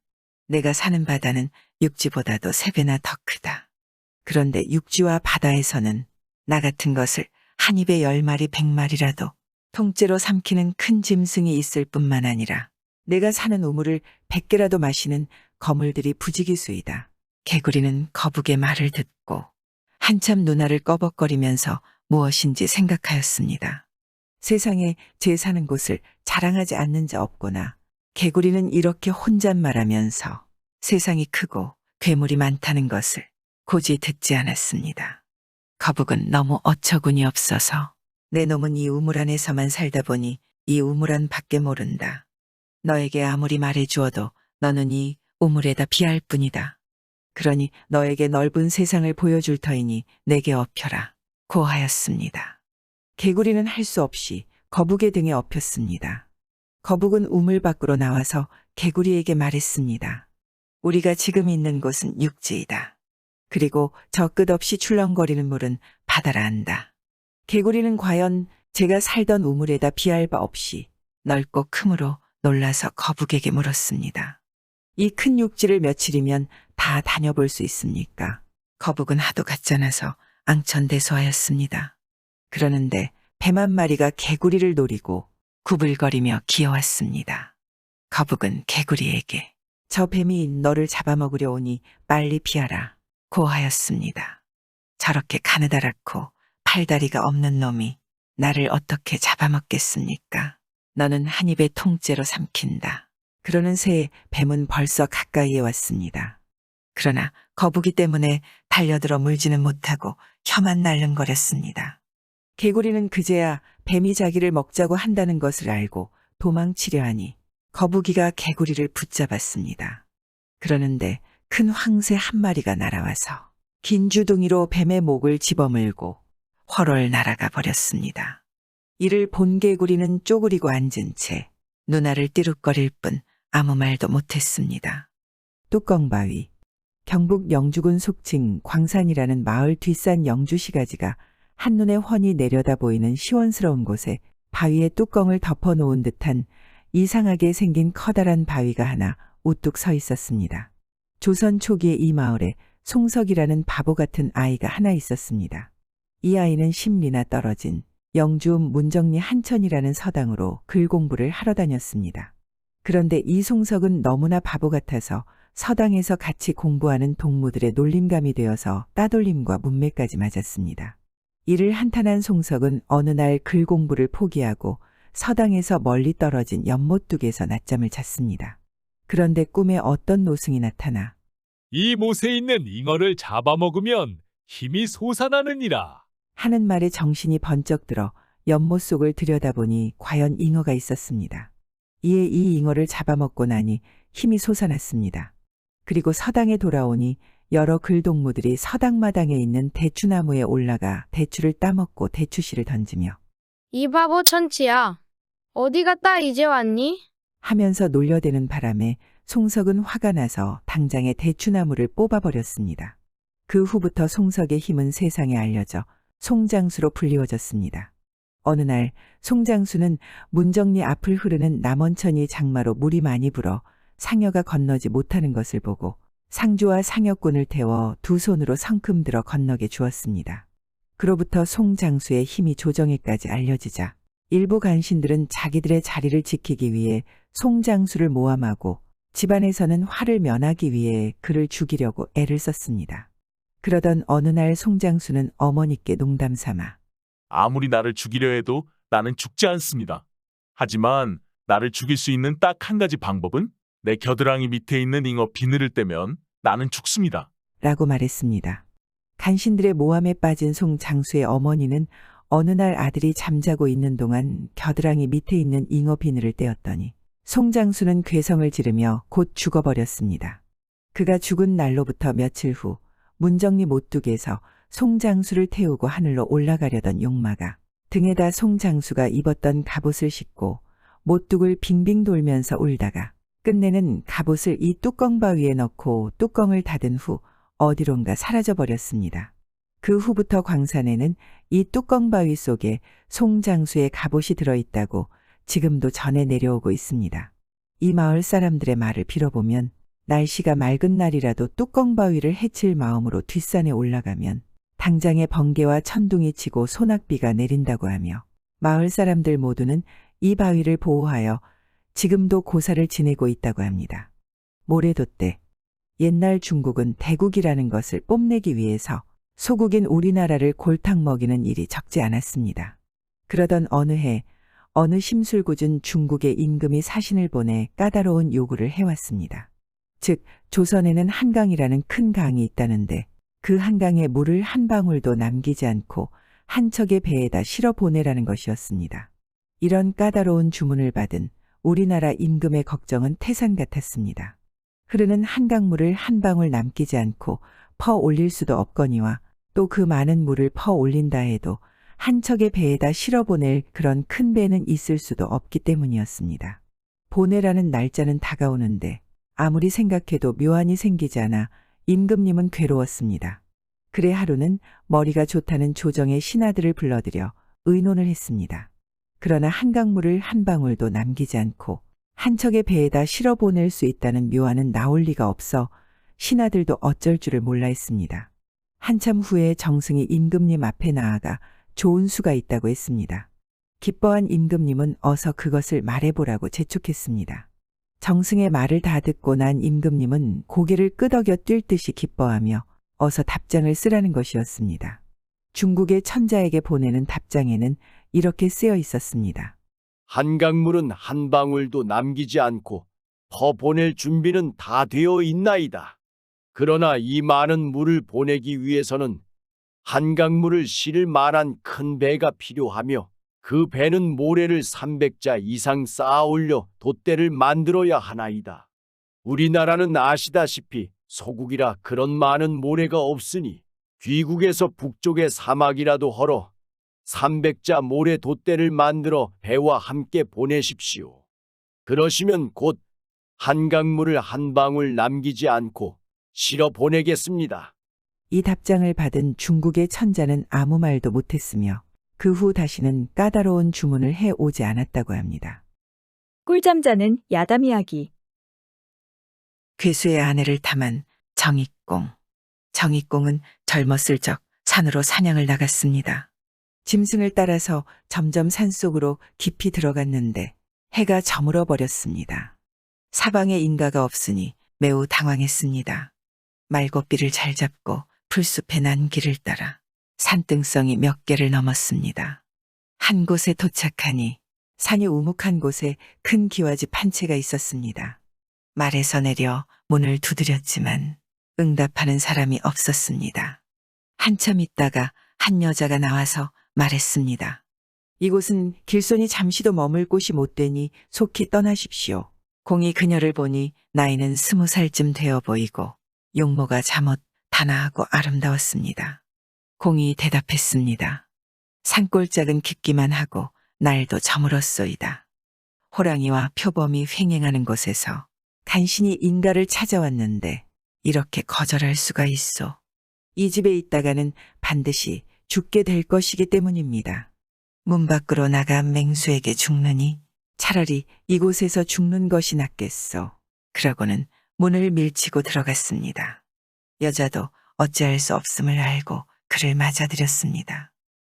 내가 사는 바다는 육지보다도 3배나 더 크다. 그런데 육지와 바다에서는 나 같은 것을 한 입에 10마리 100마리라도 통째로 삼키는 큰 짐승이 있을 뿐만 아니라 내가 사는 우물을 100개라도 마시는 거물들이 부지기수이다. 개구리는 거북의 말을 듣고 한참 눈알을 꺼벅거리면서 무엇인지 생각하였습니다. 세상에 제 사는 곳을 자랑하지 않는 자 없구나. 개구리는 이렇게 혼잣말하면서 세상이 크고 괴물이 많다는 것을 고지 듣지 않았습니다. 거북은 너무 어처구니 없어서 내 놈은 이 우물 안에서만 살다 보니 이 우물 안 밖에 모른다. 너에게 아무리 말해주어도 너는 이 우물에다 비할 뿐이다. 그러니 너에게 넓은 세상을 보여줄 터이니 내게 엎혀라. 고하였습니다. 개구리는 할 수 없이 거북의 등에 엎였습니다. 거북은 우물 밖으로 나와서 개구리에게 말했습니다. 우리가 지금 있는 곳은 육지이다. 그리고 저 끝없이 출렁거리는 물은 바다라 한다. 개구리는 과연 제가 살던 우물에다 비할 바 없이 넓고 크므로 놀라서 거북에게 물었습니다. 이 큰 육지를 며칠이면 다 다녀볼 수 있습니까? 거북은 하도 갖잖아서 앙천대소하였습니다. 그러는데 뱀 한 마리가 개구리를 노리고 구불거리며 기어왔습니다. 거북은 개구리에게 저 뱀이 너를 잡아먹으려 오니 빨리 피하라 고하였습니다. 저렇게 가느다랗고 팔다리가 없는 놈이 나를 어떻게 잡아먹겠습니까? 너는 한 입에 통째로 삼킨다. 그러는 새에 뱀은 벌써 가까이에 왔습니다. 그러나 거북이 때문에 달려들어 물지는 못하고 혀만 날름거렸습니다. 개구리는 그제야 뱀이 자기를 먹자고 한다는 것을 알고 도망치려 하니 거북이가 개구리를 붙잡았습니다. 그러는데 큰 황새 한 마리가 날아와서 긴 주둥이로 뱀의 목을 집어물고 훨훨 날아가 버렸습니다. 이를 본 개구리는 쪼그리고 앉은 채 눈알을 띠룩거릴 뿐 아무 말도 못했습니다. 뚜껑바위. 경북 영주군 속칭 광산이라는 마을 뒷산 영주시가지가 한눈에 훤히 내려다 보이는 시원스러운 곳에 바위에 뚜껑을 덮어놓은 듯한 이상하게 생긴 커다란 바위가 하나 우뚝 서 있었습니다. 조선 초기에 이 마을에 송석이라는 바보 같은 아이가 하나 있었습니다. 이 아이는 10리나 떨어진 영주 문정리 한천이라는 서당으로 글 공부를 하러 다녔습니다. 그런데 이 송석은 너무나 바보 같아서 서당에서 같이 공부하는 동무들의 놀림감이 되어서 따돌림과 문매까지 맞았습니다. 이를 한탄한 송석은 어느 날 글 공부를 포기하고 서당에서 멀리 떨어진 연못둑에서 낮잠을 잤습니다. 그런데 꿈에 어떤 노승이 나타나 이 못에 있는 잉어를 잡아먹으면 힘이 솟아나느니라. 하는 말에 정신이 번쩍 들어 연못 속을 들여다보니 과연 잉어가 있었습니다. 이에 이 잉어를 잡아먹고 나니 힘이 솟아났습니다. 그리고 서당에 돌아오니 여러 글동무들이 서당마당에 있는 대추나무에 올라가 대추를 따먹고 대추씨를 던지며 이 바보 천치야. 어디 갔다 이제 왔니? 하면서 놀려대는 바람에 송석은 화가 나서 당장에 대추나무를 뽑아버렸습니다. 그 후부터 송석의 힘은 세상에 알려져 송장수로 불리워졌습니다. 어느 날 송장수는 문정리 앞을 흐르는 남원천이 장마로 물이 많이 불어 상여가 건너지 못하는 것을 보고 상주와 상여꾼을 태워 두 손으로 성큼 들어 건너게 주었습니다. 그로부터 송장수의 힘이 조정에까지 알려지자 일부 간신들은 자기들의 자리를 지키기 위해 송장수를 모함하고 집안에서는 화를 면하기 위해 그를 죽이려고 애를 썼습니다. 그러던 어느 날 송장수는 어머니께 농담 삼아 아무리 나를 죽이려 해도 나는 죽지 않습니다. 하지만 나를 죽일 수 있는 딱 한 가지 방법은 내 겨드랑이 밑에 있는 잉어 비늘을 떼면 나는 죽습니다. 라고 말했습니다. 간신들의 모함에 빠진 송장수의 어머니는 어느 날 아들이 잠자고 있는 동안 겨드랑이 밑에 있는 잉어 비늘을 떼었더니 송장수는 괴성을 지르며 곧 죽어버렸습니다. 그가 죽은 날로부터 며칠 후 문정리 못둑에서 송장수를 태우고 하늘로 올라가려던 용마가 등에다 송장수가 입었던 갑옷을 싣고 못둑을 빙빙 돌면서 울다가 끝내는 갑옷을 이 뚜껑바위에 넣고 뚜껑을 닫은 후 어디론가 사라져버렸습니다. 그 후부터 광산에는 이 뚜껑바위 속에 송장수의 갑옷이 들어있다고 지금도 전해 내려오고 있습니다. 이 마을 사람들의 말을 빌어보면 날씨가 맑은 날이라도 뚜껑바위를 해칠 마음으로 뒷산에 올라가면 당장에 번개와 천둥이 치고 소낙비가 내린다고 하며 마을 사람들 모두는 이 바위를 보호하여 지금도 고사를 지내고 있다고 합니다. 모래도 때 옛날 중국은 대국이라는 것을 뽐내기 위해서 소국인 우리나라를 골탕 먹이는 일이 적지 않았습니다. 그러던 어느 해 어느 심술궂은 중국의 임금이 사신을 보내 까다로운 요구를 해왔습니다. 즉 조선에는 한강이라는 큰 강이 있다는데 그 한강에 물을 한 방울도 남기지 않고 한 척의 배에다 실어 보내라는 것이었습니다. 이런 까다로운 주문을 받은 우리나라 임금의 걱정은 태산 같았습니다. 흐르는 한강물을 한 방울 남기지 않고 퍼 올릴 수도 없거니와 또 그 많은 물을 퍼 올린다 해도 한 척의 배에다 실어 보낼 그런 큰 배는 있을 수도 없기 때문이었습니다. 보내라는 날짜는 다가오는데 아무리 생각해도 묘안이 생기지 않아 임금님은 괴로웠습니다. 그래 하루는 머리가 좋다는 조정의 신하들을 불러들여 의논을 했습니다. 그러나 한강물을 한 방울도 남기지 않고 한 척의 배에다 실어 보낼 수 있다는 묘안은 나올 리가 없어 신하들도 어쩔 줄을 몰라 했습니다. 한참 후에 정승이 임금님 앞에 나아가 좋은 수가 있다고 했습니다. 기뻐한 임금님은 어서 그것을 말해보라고 재촉했습니다. 정승의 말을 다 듣고 난 임금님은 고개를 끄덕여 뛸 듯이 기뻐하며 어서 답장을 쓰라는 것이었습니다. 중국의 천자에게 보내는 답장에는 이렇게 쓰여 있었습니다. 한강물은 한 방울도 남기지 않고 퍼보낼 준비는 다 되어 있나이다. 그러나 이 많은 물을 보내기 위해서는 한강물을 실을 만한 큰 배가 필요하며 그 배는 모래를 300자 이상 쌓아 올려 돛대를 만들어야 하나이다. 우리나라는 아시다시피 소국이라 그런 많은 모래가 없으니 귀국에서 북쪽의 사막이라도 헐어 300자 모래 돛대를 만들어 배와 함께 보내십시오. 그러시면 곧 한강물을 한 방울 남기지 않고 실어 보내겠습니다. 이 답장을 받은 중국의 천자는 아무 말도 못했으며 그 후 다시는 까다로운 주문을 해 오지 않았다고 합니다. 꿀잠 자는 야담 이야기. 괴수의 아내를 탐한 정익공. 정익공은 젊었을 적 산으로 사냥을 나갔습니다. 짐승을 따라서 점점 산속으로 깊이 들어갔는데 해가 저물어 버렸습니다. 사방에 인가가 없으니 매우 당황했습니다. 말고삐를 잘 잡고 풀숲에 난 길을 따라 산등성이 몇 개를 넘었습니다. 한 곳에 도착하니 산이 우묵한 곳에 큰 기와집 한 채가 있었습니다. 말에서 내려 문을 두드렸지만 응답하는 사람이 없었습니다. 한참 있다가 한 여자가 나와서 말했습니다. 이곳은 길손이 잠시도 머물 곳이 못 되니 속히 떠나십시오. 공이 그녀를 보니 나이는 20살쯤 되어 보이고 용모가 잠옷 단아하고 아름다웠습니다. 공이 대답했습니다. 산골짝은 깊기만 하고 날도 저물었소이다. 호랑이와 표범이 횡행하는 곳에서 간신히 인가를 찾아왔는데 이렇게 거절할 수가 있소. 이 집에 있다가는 반드시 죽게 될 것이기 때문입니다. 문 밖으로 나가 맹수에게 죽느니 차라리 이곳에서 죽는 것이 낫겠소. 그러고는 문을 밀치고 들어갔습니다. 여자도 어찌할 수 없음을 알고 그를 맞아들였습니다.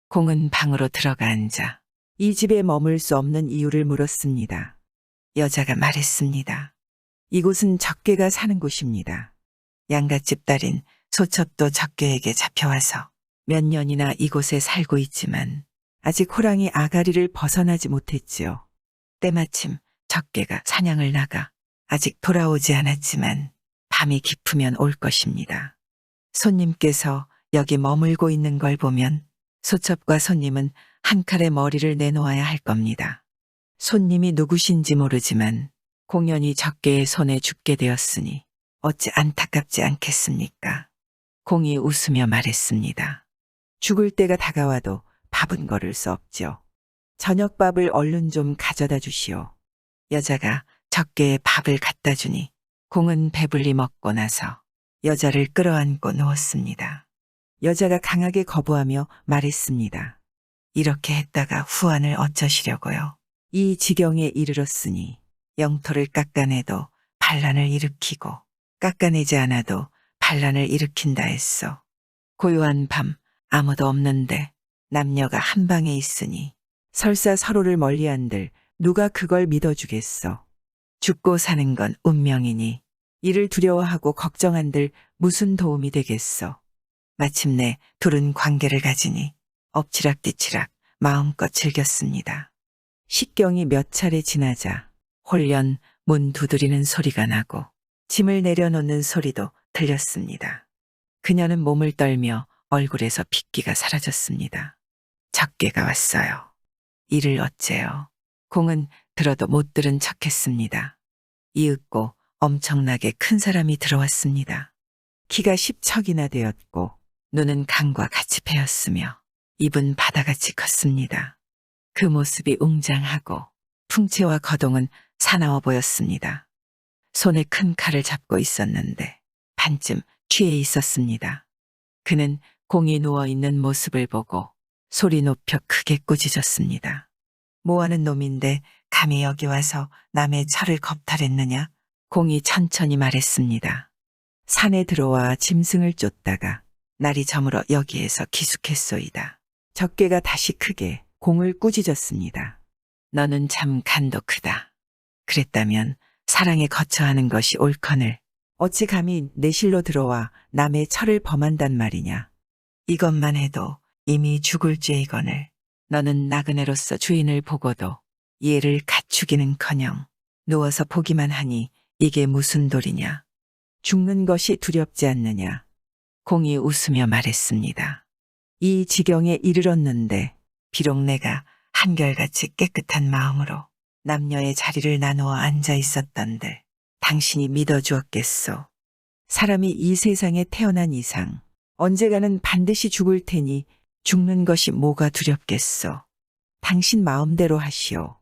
공은 방으로 들어가 앉아 이 집에 머물 수 없는 이유를 물었습니다. 여자가 말했습니다. 이곳은 적개가 사는 곳입니다. 양갓집 딸인 소첩도 적개에게 잡혀와서 몇 년이나 이곳에 살고 있지만 아직 호랑이 아가리를 벗어나지 못했지요. 때마침 적개가 사냥을 나가 아직 돌아오지 않았지만 밤이 깊으면 올 것입니다. 손님께서 여기 머물고 있는 걸 보면 소첩과 손님은 한 칼에 머리를 내놓아야 할 겁니다. 손님이 누구신지 모르지만 공연히 적개의 손에 죽게 되었으니 어찌 안타깝지 않겠습니까? 공이 웃으며 말했습니다. 죽을 때가 다가와도 밥은 거를 수 없죠. 저녁밥을 얼른 좀 가져다 주시오. 여자가 적개에 밥을 갖다 주니 공은 배불리 먹고 나서 여자를 끌어안고 누웠습니다. 여자가 강하게 거부하며 말했습니다. 이렇게 했다가 후안을 어쩌시려고요. 이 지경에 이르렀으니 영토를 깎아내도 반란을 일으키고 깎아내지 않아도 반란을 일으킨다 했소. 고요한 밤 아무도 없는데 남녀가 한 방에 있으니 설사 서로를 멀리한들 누가 그걸 믿어주겠소. 죽고 사는 건 운명이니 이를 두려워하고 걱정한들 무슨 도움이 되겠소. 마침내 둘은 관계를 가지니 엎치락뒤치락 마음껏 즐겼습니다. 식경이 몇 차례 지나자 홀연 문 두드리는 소리가 나고 짐을 내려놓는 소리도 들렸습니다. 그녀는 몸을 떨며 얼굴에서 핏기가 사라졌습니다. 적개가 왔어요. 이를 어째요. 공은 들어도 못 들은 척했습니다. 이윽고 엄청나게 큰 사람이 들어왔습니다. 키가 10척이나 되었고 눈은 강과 같이 패였으며 입은 바다같이 컸습니다. 그 모습이 웅장하고 풍채와 거동은 사나워 보였습니다. 손에 큰 칼을 잡고 있었는데 반쯤 취해 있었습니다. 그는 공이 누워있는 모습을 보고 소리 높여 크게 꾸짖었습니다. 뭐하는 놈인데 감히 여기 와서 남의 철을 겁탈했느냐? 공이 천천히 말했습니다. 산에 들어와 짐승을 쫓다가 날이 저물어 여기에서 기숙했소이다. 적개가 다시 크게 공을 꾸짖었습니다. 너는 참 간도 크다. 그랬다면 사랑에 거처하는 것이 옳거늘 어찌 감히 내 실로 들어와 남의 철을 범한단 말이냐. 이것만 해도 이미 죽을 죄이거늘 너는 나그네로서 주인을 보고도 얘를 갖추기는커녕 누워서 보기만 하니 이게 무슨 도리냐. 죽는 것이 두렵지 않느냐. 공이 웃으며 말했습니다. 이 지경에 이르렀는데 비록 내가 한결같이 깨끗한 마음으로 남녀의 자리를 나누어 앉아 있었던들 당신이 믿어주었겠소. 사람이 이 세상에 태어난 이상 언젠가는 반드시 죽을 테니 죽는 것이 뭐가 두렵겠소. 당신 마음대로 하시오.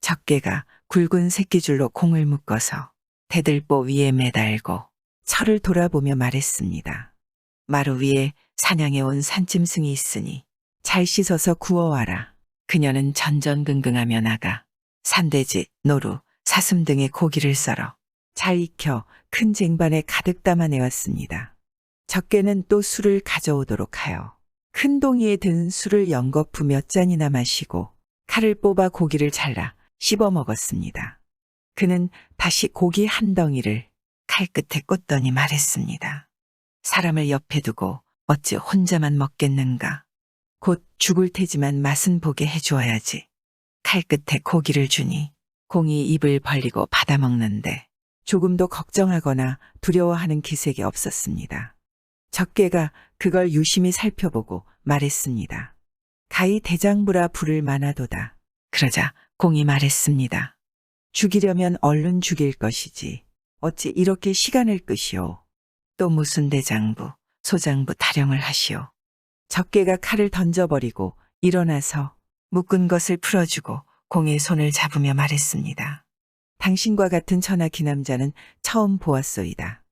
적개가 굵은 새끼줄로 공을 묶어서 대들보 위에 매달고 철을 돌아보며 말했습니다. 마루 위에 사냥해 온 산짐승이 있으니 잘 씻어서 구워와라. 그녀는 전전긍긍하며 나가 산돼지, 노루, 사슴 등의 고기를 썰어 잘 익혀 큰 쟁반에 가득 담아내왔습니다. 적개는 또 술을 가져오도록 하여 큰 동이에 든 술을 연거푸 몇 잔이나 마시고 칼을 뽑아 고기를 잘라 씹어 먹었습니다. 그는 다시 고기 한 덩이를 칼끝에 꽂더니 말했습니다. 사람을 옆에 두고 어찌 혼자만 먹겠는가. 곧 죽을 테지만 맛은 보게 해주어야지. 칼끝에 고기를 주니 공이 입을 벌리고 받아먹는데 조금도 걱정하거나 두려워하는 기색이 없었습니다. 적개가 그걸 유심히 살펴보고 말했습니다. 가히 대장부라 부를 만하도다. 그러자 공이 말했습니다. 죽이려면 얼른 죽일 것이지. 어찌 이렇게 시간을 끄시오. 또 무슨 대장부, 소장부 타령을 하시오. 적개가 칼을 던져버리고 일어나서 묶은 것을 풀어주고 공의 손을 잡으며 말했습니다. 당신과 같은 천하 기남자는 처음 보았소이다.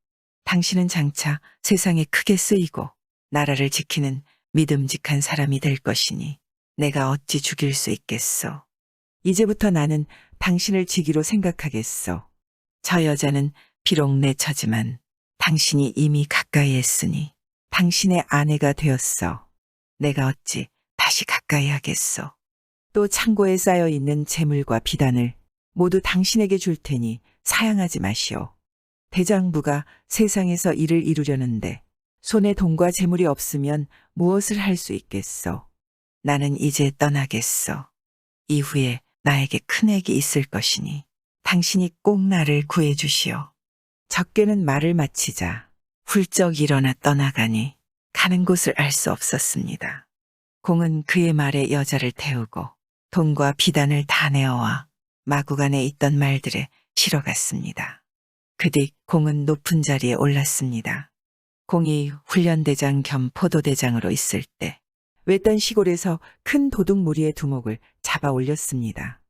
당신은 장차 세상에 크게 쓰이고 나라를 지키는 믿음직한 사람이 될 것이니 내가 어찌 죽일 수 있겠소. 이제부터 나는 당신을 지기로 생각하겠소. 저 여자는 비록 내 처지만 당신이 이미 가까이 했으니 당신의 아내가 되었어. 내가 어찌 다시 가까이 하겠소. 또 창고에 쌓여있는 재물과 비단을 모두 당신에게 줄 테니 사양하지 마시오. 대장부가 세상에서 일을 이루려는데 손에 돈과 재물이 없으면 무엇을 할 수 있겠소. 나는 이제 떠나겠소. 이후에 나에게 큰액이 있을 것이니 당신이 꼭 나를 구해주시오. 적개는 말을 마치자 훌쩍 일어나 떠나가니 가는 곳을 알 수 없었습니다. 공은 그의 말에 여자를 태우고 돈과 비단을 다 내어와 마구간에 있던 말들에 실어갔습니다. 그 뒤 공은 높은 자리에 올랐습니다. 공이 훈련대장 겸 포도대장으로 있을 때 외딴 시골에서 큰 도둑무리의 두목을 잡아 올렸습니다.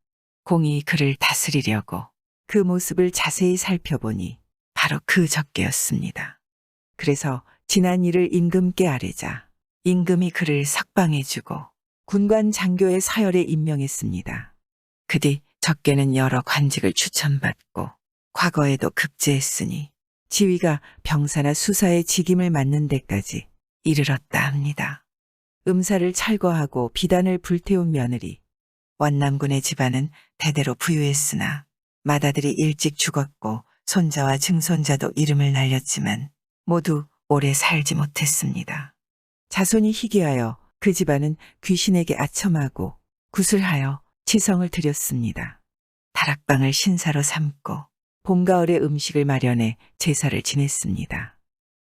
공이 그를 다스리려고 그 모습을 자세히 살펴보니 바로 그 적개였습니다. 그래서 지난 일을 임금께 아뢰자 임금이 그를 석방해주고 군관 장교의 사열에 임명했습니다. 그 뒤 적개는 여러 관직을 추천받고 과거에도 급제했으니 지위가 병사나 수사의 직임을 맡는 데까지 이르렀다 합니다. 음사를 철거하고 비단을 불태운 며느리, 원남군의 집안은 대대로 부유했으나 맏아들이 일찍 죽었고 손자와 증손자도 이름을 날렸지만 모두 오래 살지 못했습니다. 자손이 희귀하여 그 집안은 귀신에게 아첨하고 구슬하여 치성을 드렸습니다. 다락방을 신사로 삼고 봄가을에 음식을 마련해 제사를 지냈습니다.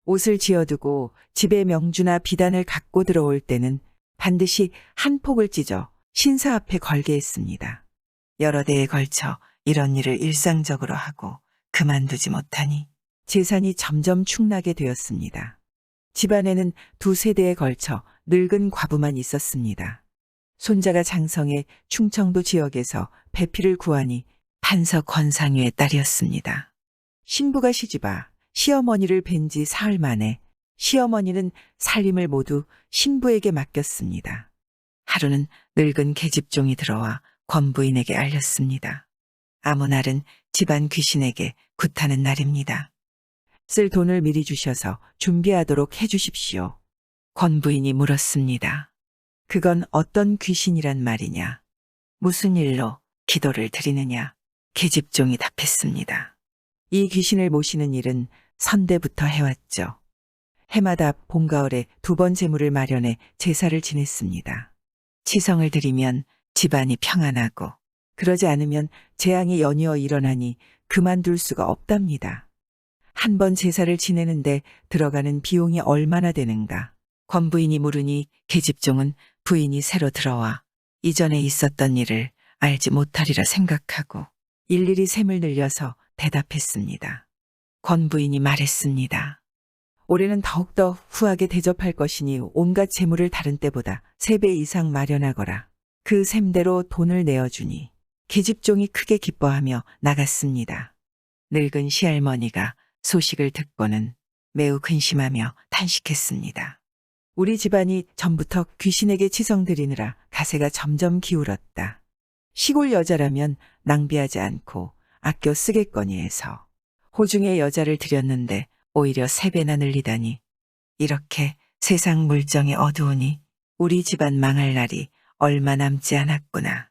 옷을 지어두고 집에 명주나 비단을 갖고 들어올 때는 반드시 한 폭을 찢어 신사 앞에 걸게 했습니다. 여러 대에 걸쳐 이런 일을 일상적으로 하고 그만두지 못하니 재산이 점점 축나게 되었습니다. 집안에는 두 세대에 걸쳐 늙은 과부만 있었습니다. 손자가 장성해 충청도 지역에서 배필을 구하니 판서 권상유의 딸이었습니다. 신부가 시집와 시어머니를 뵌 지 사흘 만에 시어머니는 살림을 모두 신부에게 맡겼습니다. 하루는 늙은 계집종이 들어와 권부인에게 알렸습니다. 아무 날은 집안 귀신에게 굿하는 날입니다. 쓸 돈을 미리 주셔서 준비하도록 해주십시오. 권부인이 물었습니다. 그건 어떤 귀신이란 말이냐? 무슨 일로 기도를 드리느냐? 계집종이 답했습니다. 이 귀신을 모시는 일은 선대부터 해왔죠. 해마다 봄, 가을에 2번 제물을 마련해 제사를 지냈습니다. 치성을 드리면 집안이 평안하고 그러지 않으면 재앙이 연이어 일어나니 그만둘 수가 없답니다. 한 번 제사를 지내는데 들어가는 비용이 얼마나 되는가. 권 부인이 물으니 계집종은 부인이 새로 들어와 이전에 있었던 일을 알지 못하리라 생각하고 일일이 셈을 늘려서 대답했습니다. 권 부인이 말했습니다. 올해는 더욱더 후하게 대접할 것이니 온갖 재물을 다른 때보다 3배 이상 마련하거라. 그 셈대로 돈을 내어주니 계집종이 크게 기뻐하며 나갔습니다. 늙은 시할머니가 소식을 듣고는 매우 근심하며 탄식했습니다. 우리 집안이 전부터 귀신에게 치성드리느라 가세가 점점 기울었다. 시골 여자라면 낭비하지 않고 아껴 쓰겠거니 해서 호중의 여자를 들였는데 오히려 3배나 늘리다니. 이렇게 세상 물정이 어두우니 우리 집안 망할 날이 얼마 남지 않았구나.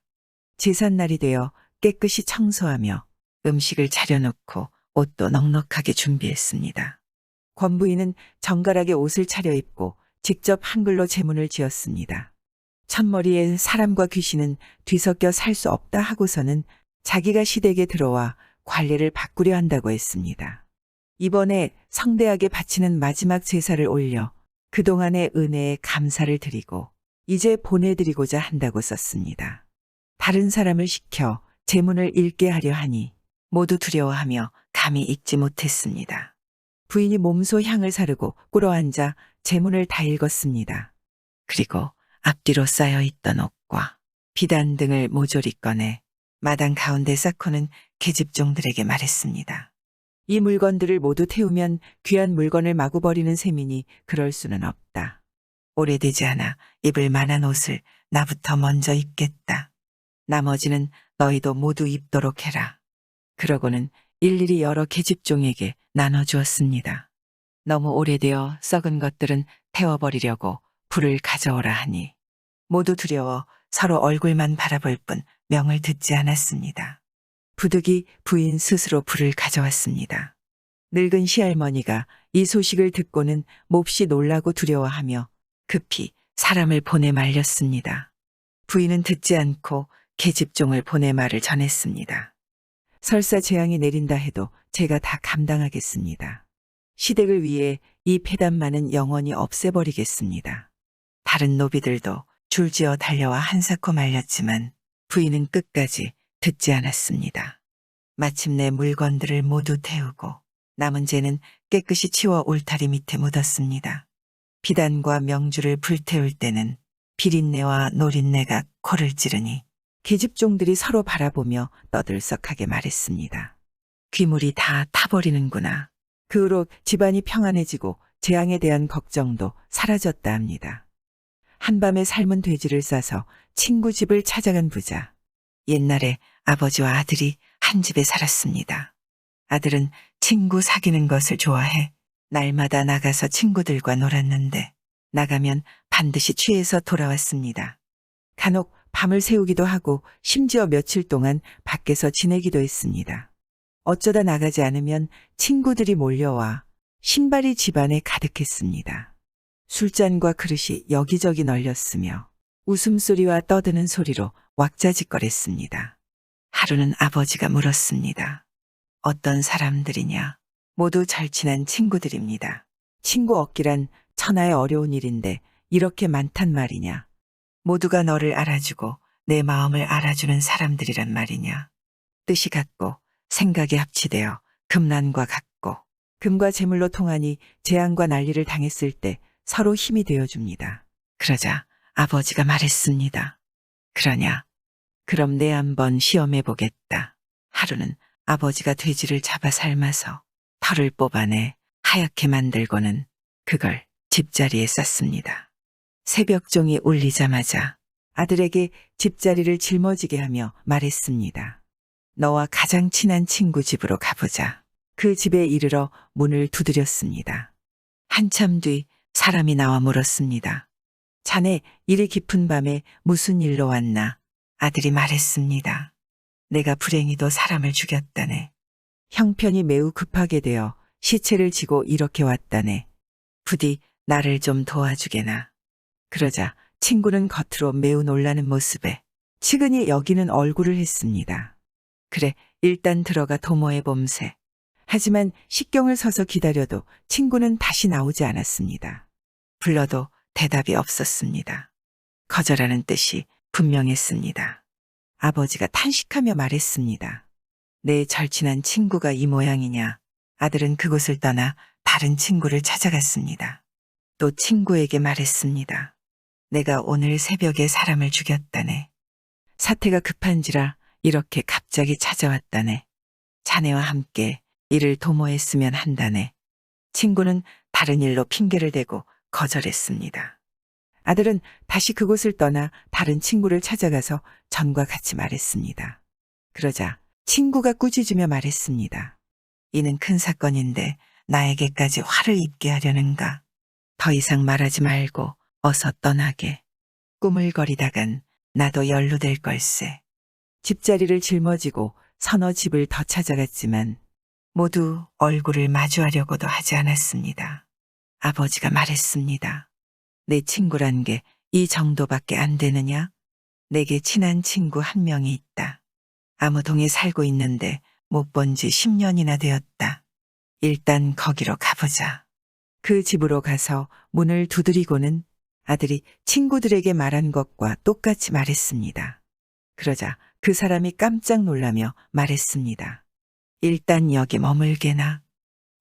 제삿날이 되어 깨끗이 청소하며 음식을 차려놓고 옷도 넉넉하게 준비했습니다. 권 부인은 정갈하게 옷을 차려입고 직접 한글로 제문을 지었습니다. 첫머리에 사람과 귀신은 뒤섞여 살 수 없다 하고서는 자기가 시댁에 들어와 관례를 바꾸려 한다고 했습니다. 이번에 성대하게 바치는 마지막 제사를 올려 그동안의 은혜에 감사를 드리고 이제 보내드리고자 한다고 썼습니다. 다른 사람을 시켜 제문을 읽게 하려 하니 모두 두려워하며 감히 읽지 못했습니다. 부인이 몸소 향을 사르고 꿇어앉아 제문을 다 읽었습니다. 그리고 앞뒤로 쌓여있던 옷과 비단 등을 모조리 꺼내 마당 가운데 쌓고는 계집종들에게 말했습니다. 이 물건들을 모두 태우면 귀한 물건을 마구 버리는 셈이니 그럴 수는 없다. 오래되지 않아 입을 만한 옷을 나부터 먼저 입겠다. 나머지는 너희도 모두 입도록 해라. 그러고는 일일이 여러 계집종에게 나눠주었습니다. 너무 오래되어 썩은 것들은 태워버리려고 불을 가져오라 하니 모두 두려워 서로 얼굴만 바라볼 뿐 명을 듣지 않았습니다. 부득이 부인 스스로 불을 가져왔습니다. 늙은 시할머니가 이 소식을 듣고는 몹시 놀라고 두려워하며 급히 사람을 보내 말렸습니다. 부인은 듣지 않고 계집종을 보내 말을 전했습니다. 설사 재앙이 내린다 해도 제가 다 감당하겠습니다. 시댁을 위해 이 폐단만은 영원히 없애버리겠습니다. 다른 노비들도 줄지어 달려와 한사코 말렸지만 부인은 끝까지 듣지 않았습니다. 마침내 물건들을 모두 태우고 남은 재는 깨끗이 치워 울타리 밑에 묻었습니다. 비단과 명주를 불태울 때는 비린내와 노린내가 코를 찌르니 계집종들이 서로 바라보며 떠들썩하게 말했습니다. 귀물이 다 타버리는구나. 그 후로 집안이 평안해지고 재앙에 대한 걱정도 사라졌다 합니다. 한밤에 삶은 돼지를 싸서 친구 집을 찾아간 부자. 옛날에 아버지와 아들이 한 집에 살았습니다. 아들은 친구 사귀는 것을 좋아해 날마다 나가서 친구들과 놀았는데 나가면 반드시 취해서 돌아왔습니다. 간혹 밤을 새우기도 하고 심지어 며칠 동안 밖에서 지내기도 했습니다. 어쩌다 나가지 않으면 친구들이 몰려와 신발이 집안에 가득했습니다. 술잔과 그릇이 여기저기 널렸으며 웃음소리와 떠드는 소리로 왁자지껄했습니다. 하루는 아버지가 물었습니다. 어떤 사람들이냐? 모두 절친한 친구들입니다. 친구 얻기란 천하의 어려운 일인데 이렇게 많단 말이냐? 모두가 너를 알아주고 내 마음을 알아주는 사람들이란 말이냐? 뜻이 같고 생각이 합치되어 금난과 같고 금과 재물로 통하니 재앙과 난리를 당했을 때 서로 힘이 되어줍니다. 그러자 아버지가 말했습니다. 그러냐? 그럼 내 한번 시험해보겠다. 하루는 아버지가 돼지를 잡아 삶아서 털을 뽑아내 하얗게 만들고는 그걸 집자리에 쌌습니다. 새벽종이 울리자마자 아들에게 집자리를 짊어지게 하며 말했습니다. 너와 가장 친한 친구 집으로 가보자. 그 집에 이르러 문을 두드렸습니다. 한참 뒤 사람이 나와 물었습니다. 자네 이리 깊은 밤에 무슨 일로 왔나? 아들이 말했습니다. 내가 불행히도 사람을 죽였다네. 형편이 매우 급하게 되어 시체를 지고 이렇게 왔다네. 부디 나를 좀 도와주게나. 그러자 친구는 겉으로 매우 놀라는 모습에 측은히 여기는 얼굴을 했습니다. 그래, 일단 들어가 도모해 봄세. 하지만 식경을 서서 기다려도 친구는 다시 나오지 않았습니다. 불러도 대답이 없었습니다. 거절하는 뜻이 분명했습니다. 아버지가 탄식하며 말했습니다. 내 절친한 친구가 이 모양이냐. 아들은 그곳을 떠나 다른 친구를 찾아갔습니다. 또 친구에게 말했습니다. 내가 오늘 새벽에 사람을 죽였다네. 사태가 급한지라 이렇게 갑자기 찾아왔다네. 자네와 함께 이를 도모했으면 한다네. 친구는 다른 일로 핑계를 대고 거절했습니다. 아들은 다시 그곳을 떠나 다른 친구를 찾아가서 전과 같이 말했습니다. 그러자 친구가 꾸짖으며 말했습니다. 이는 큰 사건인데 나에게까지 화를 입게 하려는가. 더 이상 말하지 말고 어서 떠나게. 꾸물거리다간 나도 연루될 걸세. 집자리를 짊어지고 서너 집을 더 찾아갔지만 모두 얼굴을 마주하려고도 하지 않았습니다. 아버지가 말했습니다. 내 친구란 게 이 정도밖에 안 되느냐? 내게 친한 친구 한 명이 있다. 아무 동에 살고 있는데 못 본 지 10년이나 되었다. 일단 거기로 가보자. 그 집으로 가서 문을 두드리고는 아들이 친구들에게 말한 것과 똑같이 말했습니다. 그러자 그 사람이 깜짝 놀라며 말했습니다. 일단 여기 머물게나.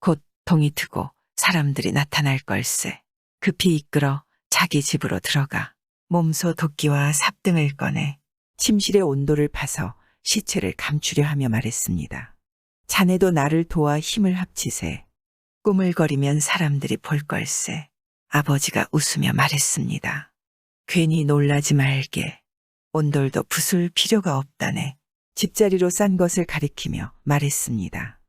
곧 동이 트고 사람들이 나타날 걸세. 급히 이끌어 자기 집으로 들어가 몸소 도끼와 삽등을 꺼내 침실의 온도를 파서 시체를 감추려 하며 말했습니다. 자네도 나를 도와 힘을 합치세. 꾸물거리면 사람들이 볼 걸세. 아버지가 웃으며 말했습니다. 괜히 놀라지 말게. 온돌도 부술 필요가 없다네. 집자리로 싼 것을 가리키며 말했습니다.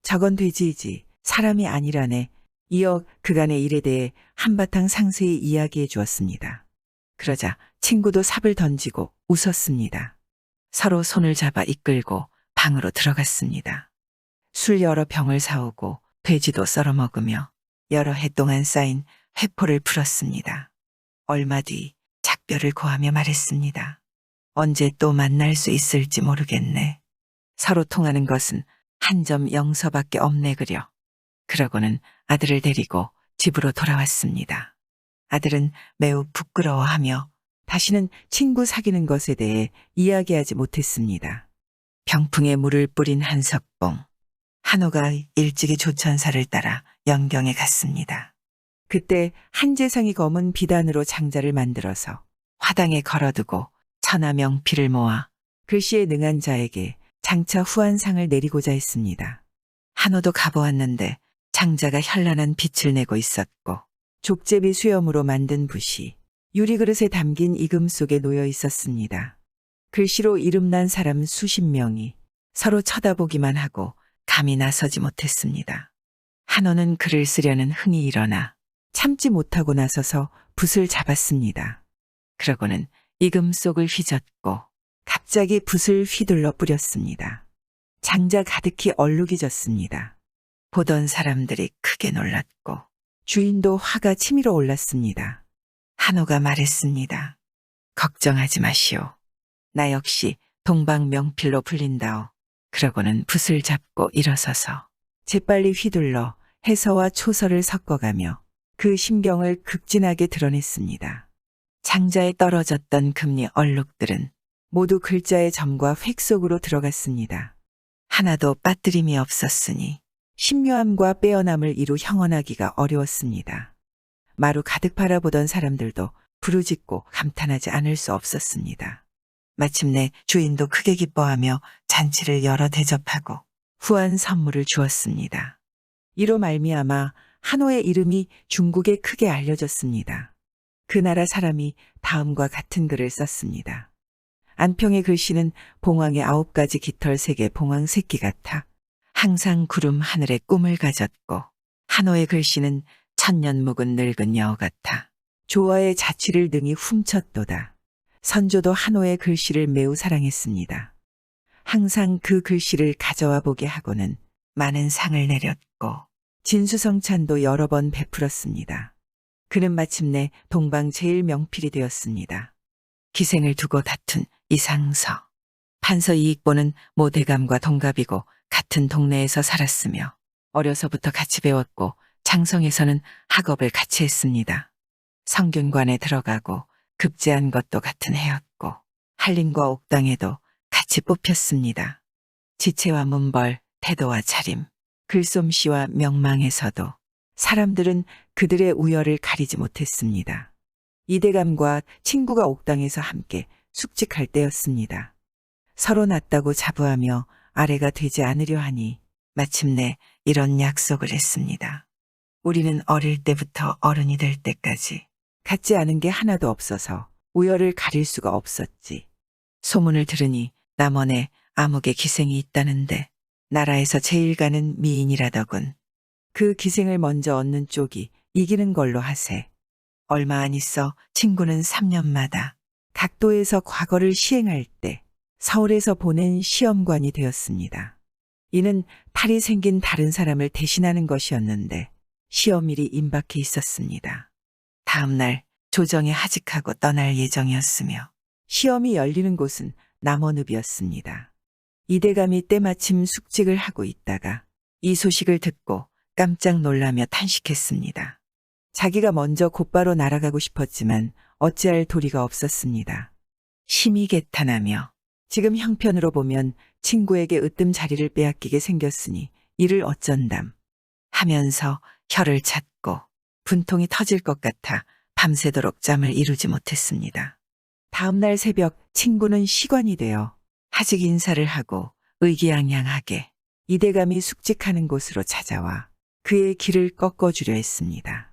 저건 돼지이지 사람이 아니라네. 이어 그간의 일에 대해 한바탕 상세히 이야기해 주었습니다. 그러자 친구도 삽을 던지고 웃었습니다. 서로 손을 잡아 이끌고 방으로 들어갔습니다. 술 여러 병을 사오고 돼지도 썰어 먹으며 여러 해 동안 쌓인 회포를 풀었습니다. 얼마 뒤 작별을 고하며 말했습니다. 언제 또 만날 수 있을지 모르겠네. 서로 통하는 것은 한 점 영서밖에 없네 그려. 그러고는 아들을 데리고 집으로 돌아왔습니다. 아들은 매우 부끄러워하며 다시는 친구 사귀는 것에 대해 이야기하지 못했습니다. 병풍에 물을 뿌린 한석봉. 한호가 일찍이 조천사를 따라 영경에 갔습니다. 그때 한재상이 검은 비단으로 장자를 만들어서 화당에 걸어두고 천하 명필을 모아 글씨에 능한 자에게 장차 후한상을 내리고자 했습니다. 한호도 가보았는데 장자가 현란한 빛을 내고 있었고 족제비 수염으로 만든 붓이 유리그릇에 담긴 이금 속에 놓여 있었습니다. 글씨로 이름난 사람 수십 명이 서로 쳐다보기만 하고 감히 나서지 못했습니다. 한호는 글을 쓰려는 흥이 일어나 참지 못하고 나서서 붓을 잡았습니다. 그러고는 이금 속을 휘젓고 갑자기 붓을 휘둘러 뿌렸습니다. 장자 가득히 얼룩이 졌습니다. 보던 사람들이 크게 놀랐고 주인도 화가 치밀어 올랐습니다. 한호가 말했습니다. 걱정하지 마시오. 나 역시 동방명필로 불린다오. 그러고는 붓을 잡고 일어서서 재빨리 휘둘러 해서와 초서를 섞어가며 그 심경을 극진하게 드러냈습니다. 장자에 떨어졌던 금리 얼룩들은 모두 글자의 점과 획 속으로 들어갔습니다. 하나도 빠뜨림이 없었으니 신묘함과 빼어남을 이루 형언하기가 어려웠습니다. 마루 가득 바라보던 사람들도 부르짖고 감탄하지 않을 수 없었습니다. 마침내 주인도 크게 기뻐하며 잔치를 열어 대접하고 후한 선물을 주었습니다. 이로 말미암아 한호의 이름이 중국에 크게 알려졌습니다. 그 나라 사람이 다음과 같은 글을 썼습니다. 안평의 글씨는 봉황의 9가지 깃털 색의 봉황 새끼 같아 항상 구름 하늘에 꿈을 가졌고 한호의 글씨는 천년 묵은 늙은 여우 같아 조화의 자취를 능히 훔쳤도다. 선조도 한호의 글씨를 매우 사랑했습니다. 항상 그 글씨를 가져와 보게 하고는 많은 상을 내렸고 진수성찬도 여러 번 베풀었습니다. 그는 마침내 동방 제일 명필이 되었습니다. 기생을 두고 다툰 이상서. 판서 이익보는 모대감과 동갑이고 같은 동네에서 살았으며 어려서부터 같이 배웠고 장성에서는 학업을 같이 했습니다. 성균관에 들어가고 급제한 것도 같은 해였고 한림과 옥당에도 같이 뽑혔습니다. 지체와 문벌, 태도와 차림, 글솜씨와 명망에서도 사람들은 그들의 우열을 가리지 못했습니다. 이대감과 친구가 옥당에서 함께 숙직할 때였습니다. 서로 낫다고 자부하며 아래가 되지 않으려 하니 마침내 이런 약속을 했습니다. 우리는 어릴 때부터 어른이 될 때까지 같지 않은 게 하나도 없어서 우열을 가릴 수가 없었지. 소문을 들으니 남원에 암흑의 기생이 있다는데 나라에서 제일 가는 미인이라더군. 그 기생을 먼저 얻는 쪽이 이기는 걸로 하세. 얼마 안 있어 친구는 3년마다 각도에서 과거를 시행할 때 서울에서 보낸 시험관이 되었습니다. 이는 탈이 생긴 다른 사람을 대신하는 것이었는데 시험일이 임박해 있었습니다. 다음 날 조정에 하직하고 떠날 예정이었으며 시험이 열리는 곳은 남원읍이었습니다. 이대감이 때마침 숙직을 하고 있다가 이 소식을 듣고 깜짝 놀라며 탄식했습니다. 자기가 먼저 곧바로 날아가고 싶었지만 어찌할 도리가 없었습니다. 심히 개탄하며 지금 형편으로 보면 친구에게 으뜸 자리를 빼앗기게 생겼으니 이를 어쩐담 하면서 혀를 찾고 분통이 터질 것 같아 밤새도록 잠을 이루지 못했습니다. 다음 날 새벽 친구는 시관이 되어 하직 인사를 하고 의기양양하게 이대감이 숙직하는 곳으로 찾아와 그의 길을 꺾어주려 했습니다.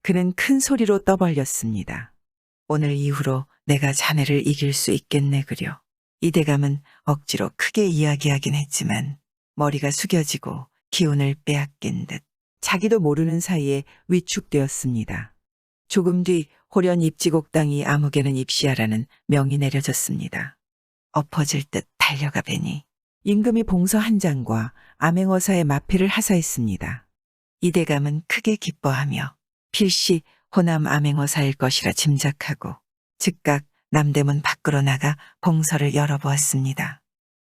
그는 큰 소리로 떠벌렸습니다. 오늘 이후로 내가 자네를 이길 수 있겠네 그려. 이대감은 억지로 크게 이야기하긴 했지만 머리가 숙여지고 기운을 빼앗긴 듯 자기도 모르는 사이에 위축되었습니다. 조금 뒤 호련 입지곡당이 암흑에는 입시하라는 명이 내려졌습니다. 엎어질 듯 달려가 뵈니 임금이 봉서 한 장과 암행어사의 마패를 하사했습니다. 이대감은 크게 기뻐하며 필시 호남 암행어사일 것이라 짐작하고 즉각 남대문 밖으로 나가 봉서를 열어보았습니다.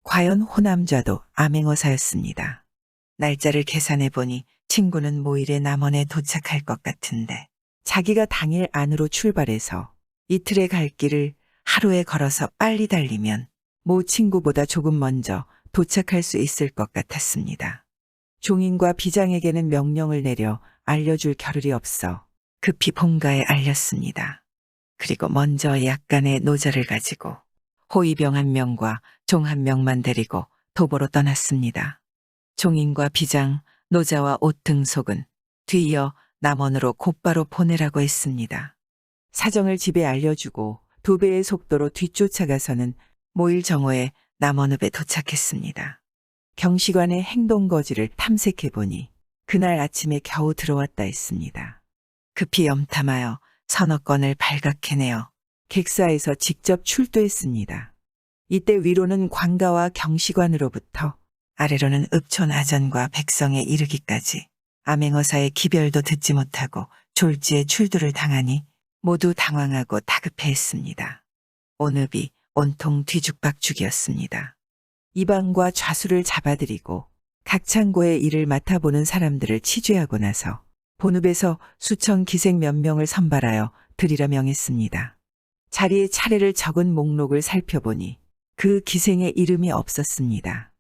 과연 호남좌도 암행어사였습니다. 날짜를 계산해 보니 친구는 모일에 남원에 도착할 것 같은데 자기가 당일 안으로 출발해서 이틀에 갈 길을 하루에 걸어서 빨리 달리면 모 친구보다 조금 먼저 도착할 수 있을 것 같았습니다. 종인과 비장에게는 명령을 내려 알려줄 겨를이 없어 급히 본가에 알렸습니다. 그리고 먼저 약간의 노자를 가지고 호위병 1명과 종 1명만 데리고 도보로 떠났습니다. 종인과 비장, 노자와 옷등속은 뒤이어 남원으로 곧바로 보내라고 했습니다. 사정을 집에 알려주고 2배의 속도로 뒤쫓아가서는 모일 정오에 남원읍에 도착했습니다. 경시관의 행동거지를 탐색해보니 그날 아침에 겨우 들어왔다 했습니다. 급히 염탐하여 서너 건을 발각해내어 객사에서 직접 출두했습니다. 이때 위로는 관가와 경시관으로부터 아래로는 읍촌 아전과 백성에 이르기까지 암행어사의 기별도 듣지 못하고 졸지에 출두를 당하니 모두 당황하고 다급해했습니다. 온읍이 온통 뒤죽박죽이었습니다. 이방과 좌수를 잡아들이고 각 창고의 일을 맡아보는 사람들을 치죄하고 나서 본읍에서 수천 기생 몇 명을 선발하여 드리라 명했습니다. 자리에 차례를 적은 목록을 살펴보니 그 기생의 이름이 없었습니다.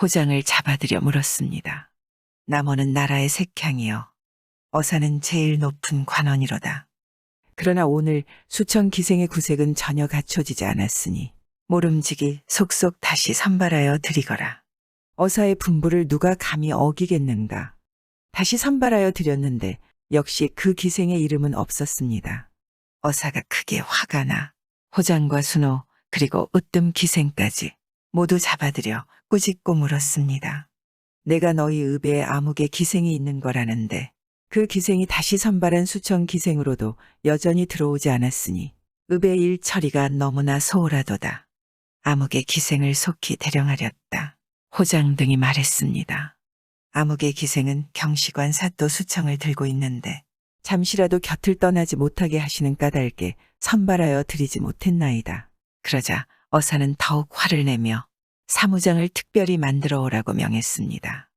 호장을 잡아들여 물었습니다. 남원은 나라의 색향이여 어사는 제일 높은 관원이로다. 그러나 오늘 수천 기생의 구색은 전혀 갖춰지지 않았으니 모름지기 속속 다시 선발하여 드리거라. 어사의 분부를 누가 감히 어기겠는가. 다시 선발하여 드렸는데 역시 그 기생의 이름은 없었습니다. 어사가 크게 화가 나 호장과 순호 그리고 으뜸 기생까지 모두 잡아들여 꾸짖고 물었습니다. 내가 너희 읍에 암흑의 기생이 있는 거라는데 그 기생이 다시 선발한 수천 기생으로도 여전히 들어오지 않았으니 읍의 일 처리가 너무나 소홀하도다. 암흑의 기생을 속히 대령하렸다. 호장 등이 말했습니다. 암흑의 기생은 경시관 사또 수청을 들고 있는데 잠시라도 곁을 떠나지 못하게 하시는 까닭에 선발하여 드리지 못했나이다. 그러자 어사는 더욱 화를 내며 사무장을 특별히 만들어 오라고 명했습니다.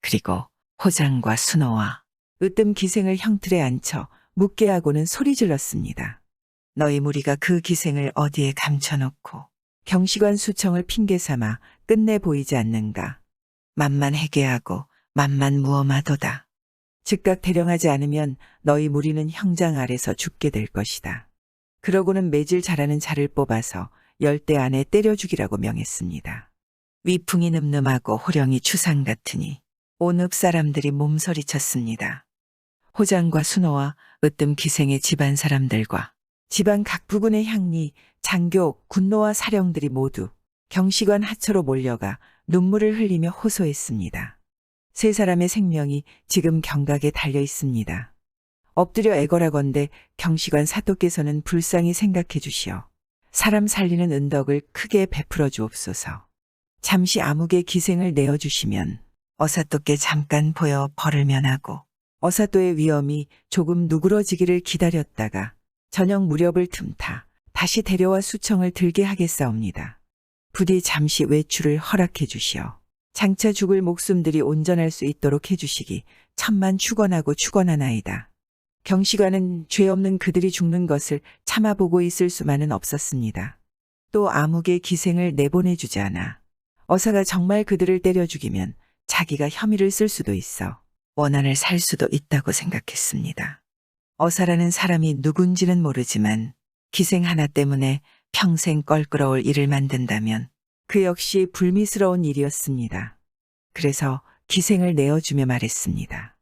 그리고 호장과 순호와 으뜸 기생을 형틀에 앉혀 묻게 하고는 소리 질렀습니다. 너희 무리가 그 기생을 어디에 감춰놓고 경시관 수청을 핑계 삼아 끝내 보이지 않는가. 만만 해계하고 만만 무엄하도다. 즉각 대령하지 않으면 너희 무리는 형장 아래서 죽게 될 것이다. 그러고는 매질 잘하는 자를 뽑아서 10대 안에 때려 죽이라고 명했습니다. 위풍이 늠름하고 호령이 추상 같으니 온 읍 사람들이 몸서리쳤습니다. 호장과 순호와 으뜸 기생의 집안 사람들과 집안 각 부군의 향리, 장교, 군노와 사령들이 모두 경시관 하처로 몰려가 눈물을 흘리며 호소했습니다. 세 사람의 생명이 지금 경각에 달려 있습니다. 엎드려 애걸하건대 경시관 사또께서는 불쌍히 생각해 주시어 사람 살리는 은덕을 크게 베풀어 주옵소서. 잠시 암흑의 기생을 내어주시면 어사또께 잠깐 보여 벌을 면하고 어사또의 위엄이 조금 누그러지기를 기다렸다가 저녁 무렵을 틈타 다시 데려와 수청을 들게 하겠사옵니다. 부디 잠시 외출을 허락해 주시어 장차 죽을 목숨들이 온전할 수 있도록 해주시기 천만 축원하고 축원하나이다. 경시관은 죄 없는 그들이 죽는 것을 참아보고 있을 수만은 없었습니다. 또 암흑의 기생을 내보내주지 않아 어사가 정말 그들을 때려 죽이면 자기가 혐의를 쓸 수도 있어 원한을 살 수도 있다고 생각했습니다. 어사라는 사람이 누군지는 모르지만 기생 하나 때문에 평생 껄끄러울 일을 만든다면 그 역시 불미스러운 일이었습니다. 그래서 기생을 내어주며 말했습니다.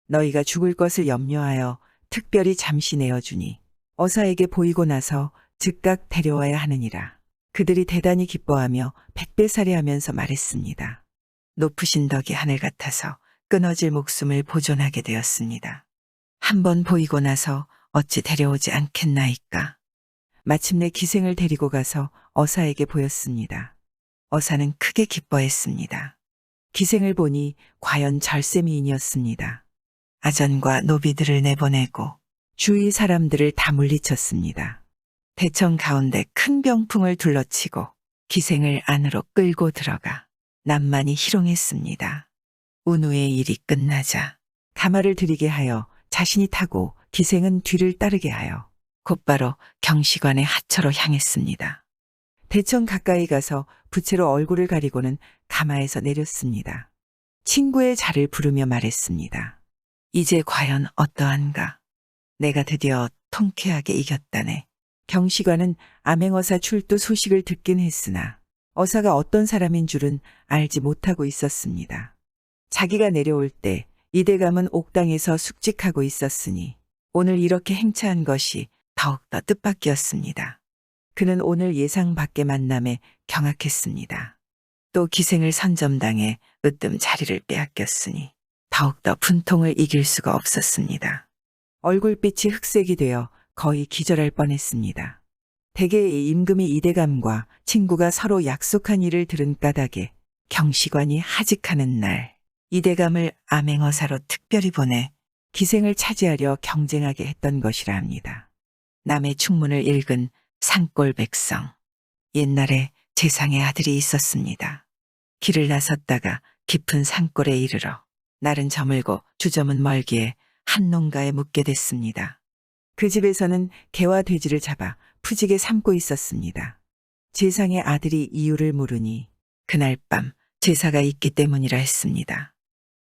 너희가 죽을 것을 염려하여 특별히 잠시 내어주니 어사에게 보이고 나서 즉각 데려와야 하느니라. 그들이 대단히 기뻐하며 백배살이하면서 말했습니다. 높으신 덕이 하늘 같아서 끊어질 목숨을 보존하게 되었습니다. 한번 보이고 나서 어찌 데려오지 않겠나이까. 마침내 기생을 데리고 가서 어사에게 보였습니다. 어사는 크게 기뻐했습니다. 기생을 보니 과연 절세미인이었습니다. 아전과 노비들을 내보내고 주위 사람들을 다 물리쳤습니다. 대청 가운데 큰 병풍을 둘러치고 기생을 안으로 끌고 들어가 남만이 희롱했습니다. 운후의 일이 끝나자 가마를 들이게 하여 자신이 타고 기생은 뒤를 따르게 하여 곧바로 경시관의 하처로 향했습니다. 대청 가까이 가서 부채로 얼굴을 가리고는 가마에서 내렸습니다. 친구의 자를 부르며 말했습니다. 이제 과연 어떠한가? 내가 드디어 통쾌하게 이겼다네. 경시관은 암행어사 출두 소식을 듣긴 했으나 어사가 어떤 사람인 줄은 알지 못하고 있었습니다. 자기가 내려올 때 이대감은 옥당에서 숙직하고 있었으니 오늘 이렇게 행차한 것이 더욱더 뜻밖이었습니다. 그는 오늘 예상 밖의 만남에 경악했습니다. 또 기생을 선점당해 으뜸 자리를 빼앗겼으니 더욱더 분통을 이길 수가 없었습니다. 얼굴빛이 흑색이 되어 거의 기절할 뻔했습니다. 대개의 임금이 이대감과 친구가 서로 약속한 일을 들은 까닭에 경시관이 하직하는 날 이대감을 암행어사로 특별히 보내 기생을 차지하려 경쟁하게 했던 것이라 합니다. 남의 충문을 읽은 산골 백성. 옛날에 재상의 아들이 있었습니다. 길을 나섰다가 깊은 산골에 이르러 날은 저물고 주점은 멀기에 한 농가에 묵게 됐습니다. 그 집에서는 개와 돼지를 잡아 푸지게 삶고 있었습니다. 재상의 아들이 이유를 물으니 그날 밤 제사가 있기 때문이라 했습니다.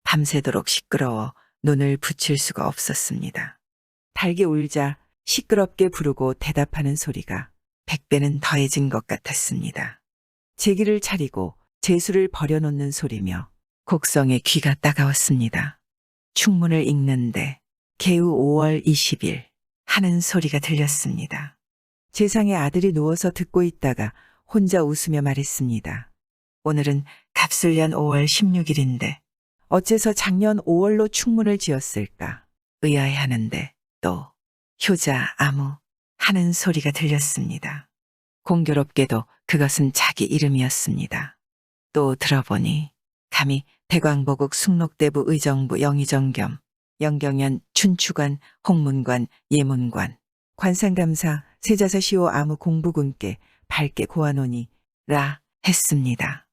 밤새도록 시끄러워 눈을 붙일 수가 없었습니다. 달게 울자 시끄럽게 부르고 대답하는 소리가 100배는 더해진 것 같았습니다. 제기를 차리고 제수를 버려놓는 소리며 곡성의 귀가 따가웠습니다. 충문을 읽는데 개우 5월 20일 하는 소리가 들렸습니다. 재상의 아들이 누워서 듣고 있다가 혼자 웃으며 말했습니다. 오늘은 갑술년 5월 16일인데 어째서 작년 5월로 충문을 지었을까 의아해하는데 또 효자 아무 하는 소리가 들렸습니다. 공교롭게도 그것은 자기 이름이었습니다. 또 들어보니 감히 대광보국 숙록대부 의정부 영의정 겸 영경연 춘추관 홍문관 예문관 관상감사 세자사 시오 아무 공부군께 밝게 고하노니 라 했습니다.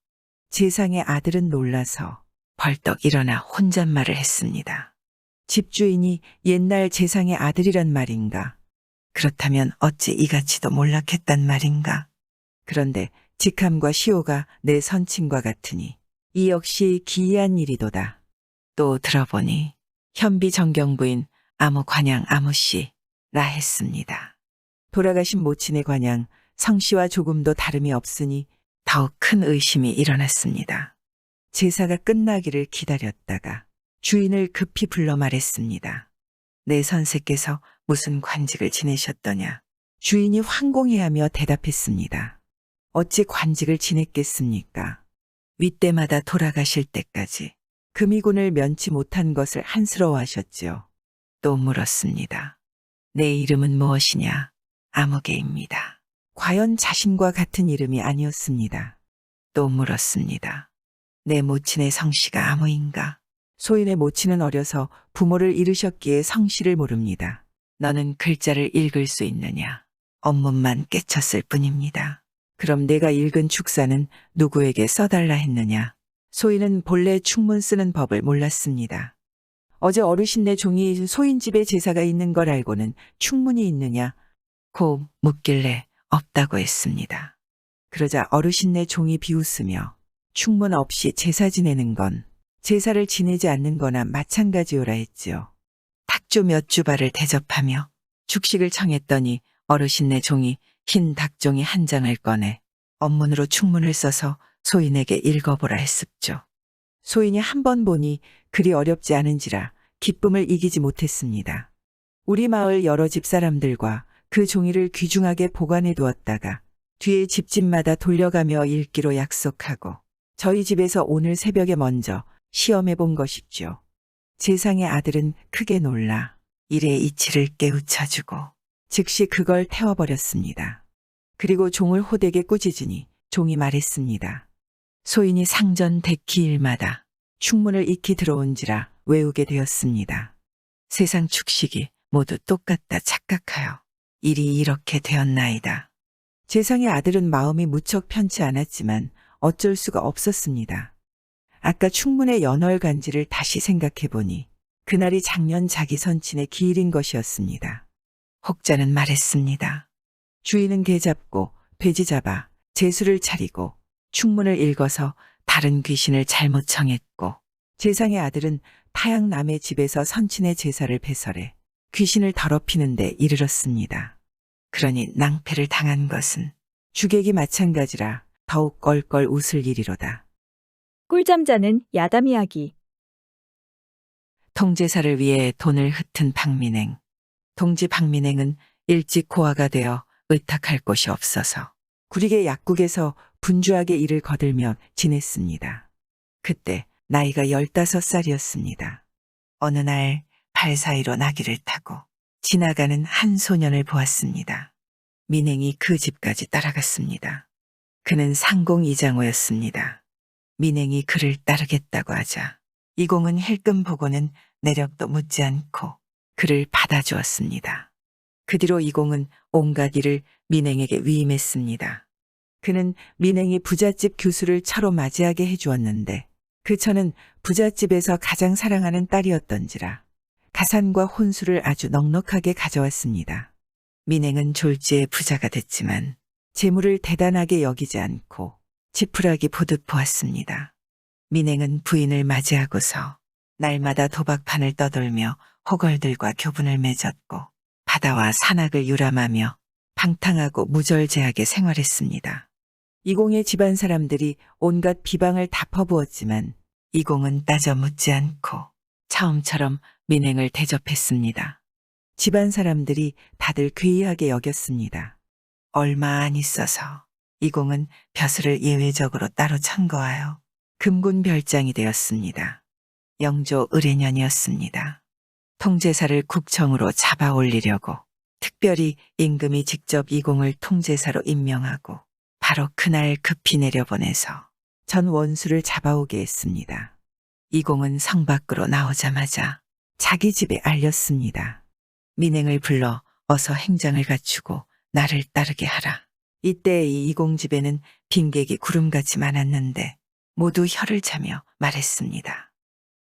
재상의 아들은 놀라서 벌떡 일어나 혼잣말을 했습니다. 집주인이 옛날 재상의 아들이란 말인가? 그렇다면 어찌 이같이도 몰락했단 말인가? 그런데 직함과 시호가 내 선친과 같으니 이 역시 기이한 일이도다. 또 들어보니 현비 정경부인 아무 관양 아무씨라 했습니다. 돌아가신 모친의 관양 성씨와 조금도 다름이 없으니 더욱 큰 의심이 일어났습니다. 제사가 끝나기를 기다렸다가 주인을 급히 불러 말했습니다. 내 선생께서 무슨 관직을 지내셨더냐? 주인이 황공해하며 대답했습니다. 어찌 관직을 지냈겠습니까? 윗대마다 돌아가실 때까지 금이군을 면치 못한 것을 한스러워하셨지요. 또 물었습니다. 내 이름은 무엇이냐? 아무개입니다. 과연 자신과 같은 이름이 아니었습니다. 또 물었습니다. 내 모친의 성씨가 아무인가? 소인의 모친은 어려서 부모를 잃으셨기에 성씨를 모릅니다. 너는 글자를 읽을 수 있느냐? 업문만 깨쳤을 뿐입니다. 그럼 내가 읽은 축사는 누구에게 써달라 했느냐? 소인은 본래 축문 쓰는 법을 몰랐습니다. 어제 어르신네 종이 소인 집에 제사가 있는 걸 알고는 축문이 있느냐? 고 묻길래 없다고 했습니다. 그러자 어르신네 종이 비웃으며 축문 없이 제사 지내는 건 제사를 지내지 않는 거나 마찬가지요라 했지요. 닭조 몇 주발을 대접하며 죽식을 청했더니 어르신네 종이 흰 닭종이 한 장을 꺼내 업문으로 축문을 써서 소인에게 읽어보라 했습죠. 소인이 한 번 보니 그리 어렵지 않은지라 기쁨을 이기지 못했습니다. 우리 마을 여러 집 사람들과 그 종이를 귀중하게 보관해 두었다가 뒤에 집집마다 돌려가며 읽기로 약속하고 저희 집에서 오늘 새벽에 먼저 시험해 본 것이죠. 재상의 아들은 크게 놀라 일의 이치를 깨우쳐주고 즉시 그걸 태워버렸습니다. 그리고 종을 호되게 꾸짖으니 종이 말했습니다. 소인이 상전 대기일마다 축문을 익히 들어온지라 외우게 되었습니다. 세상 축식이 모두 똑같다 착각하여 일이 이렇게 되었나이다. 재상의 아들은 마음이 무척 편치 않았지만 어쩔 수가 없었습니다. 아까 축문의 연월간지를 다시 생각해보니 그날이 작년 자기 선친의 기일인 것이었습니다. 혹자는 말했습니다. 주인은 개 잡고 돼지 잡아 제수를 차리고 축문을 읽어서 다른 귀신을 잘못 청했고 재상의 아들은 타양 남의 집에서 선친의 제사를 배설해 귀신을 더럽히는 데 이르렀습니다. 그러니 낭패를 당한 것은 주객이 마찬가지라 더욱 껄껄 웃을 일이로다. 꿀잠 자는 야담 이야기. 통제사를 위해 돈을 흩은 박민행. 동지 박민행은 일찍 고아가 되어 의탁할 곳이 없어서 구리개 약국에서 분주하게 일을 거들며 지냈습니다. 그때 나이가 15살이었습니다. 어느 날 발 사이로 나귀를 타고 지나가는 한 소년을 보았습니다. 민행이 그 집까지 따라갔습니다. 그는 상공 이장호였습니다. 민행이 그를 따르겠다고 하자 이공은 힐끔 보고는 내력도 묻지 않고 그를 받아주었습니다. 그 뒤로 이공은 온갖 일을 민행에게 위임했습니다. 그는 민행이 부잣집 교수를 차로 맞이하게 해주었는데 그 처는 부잣집에서 가장 사랑하는 딸이었던지라 가산과 혼수를 아주 넉넉하게 가져왔습니다. 민행은 졸지에 부자가 됐지만 재물을 대단하게 여기지 않고 지푸라기 보듯 보았습니다. 민행은 부인을 맞이하고서 날마다 도박판을 떠돌며 호걸들과 교분을 맺었고 바다와 산악을 유람하며 방탕하고 무절제하게 생활했습니다. 이공의 집안 사람들이 온갖 비방을 다 퍼부었지만 이공은 따져 묻지 않고 처음처럼 민행을 대접했습니다. 집안 사람들이 다들 괴이하게 여겼습니다. 얼마 안 있어서 이공은 벼슬을 예외적으로 따로 천거하여 금군 별장이 되었습니다. 영조 을해년이었습니다. 통제사를 국청으로 잡아 올리려고 특별히 임금이 직접 이공을 통제사로 임명하고 바로 그날 급히 내려보내서 전 원수를 잡아오게 했습니다. 이공은 성 밖으로 나오자마자 자기 집에 알렸습니다. 민행을 불러 어서 행장을 갖추고 나를 따르게 하라. 이때 이 이공 집에는 빈객이 구름같이 많았는데 모두 혀를 차며 말했습니다.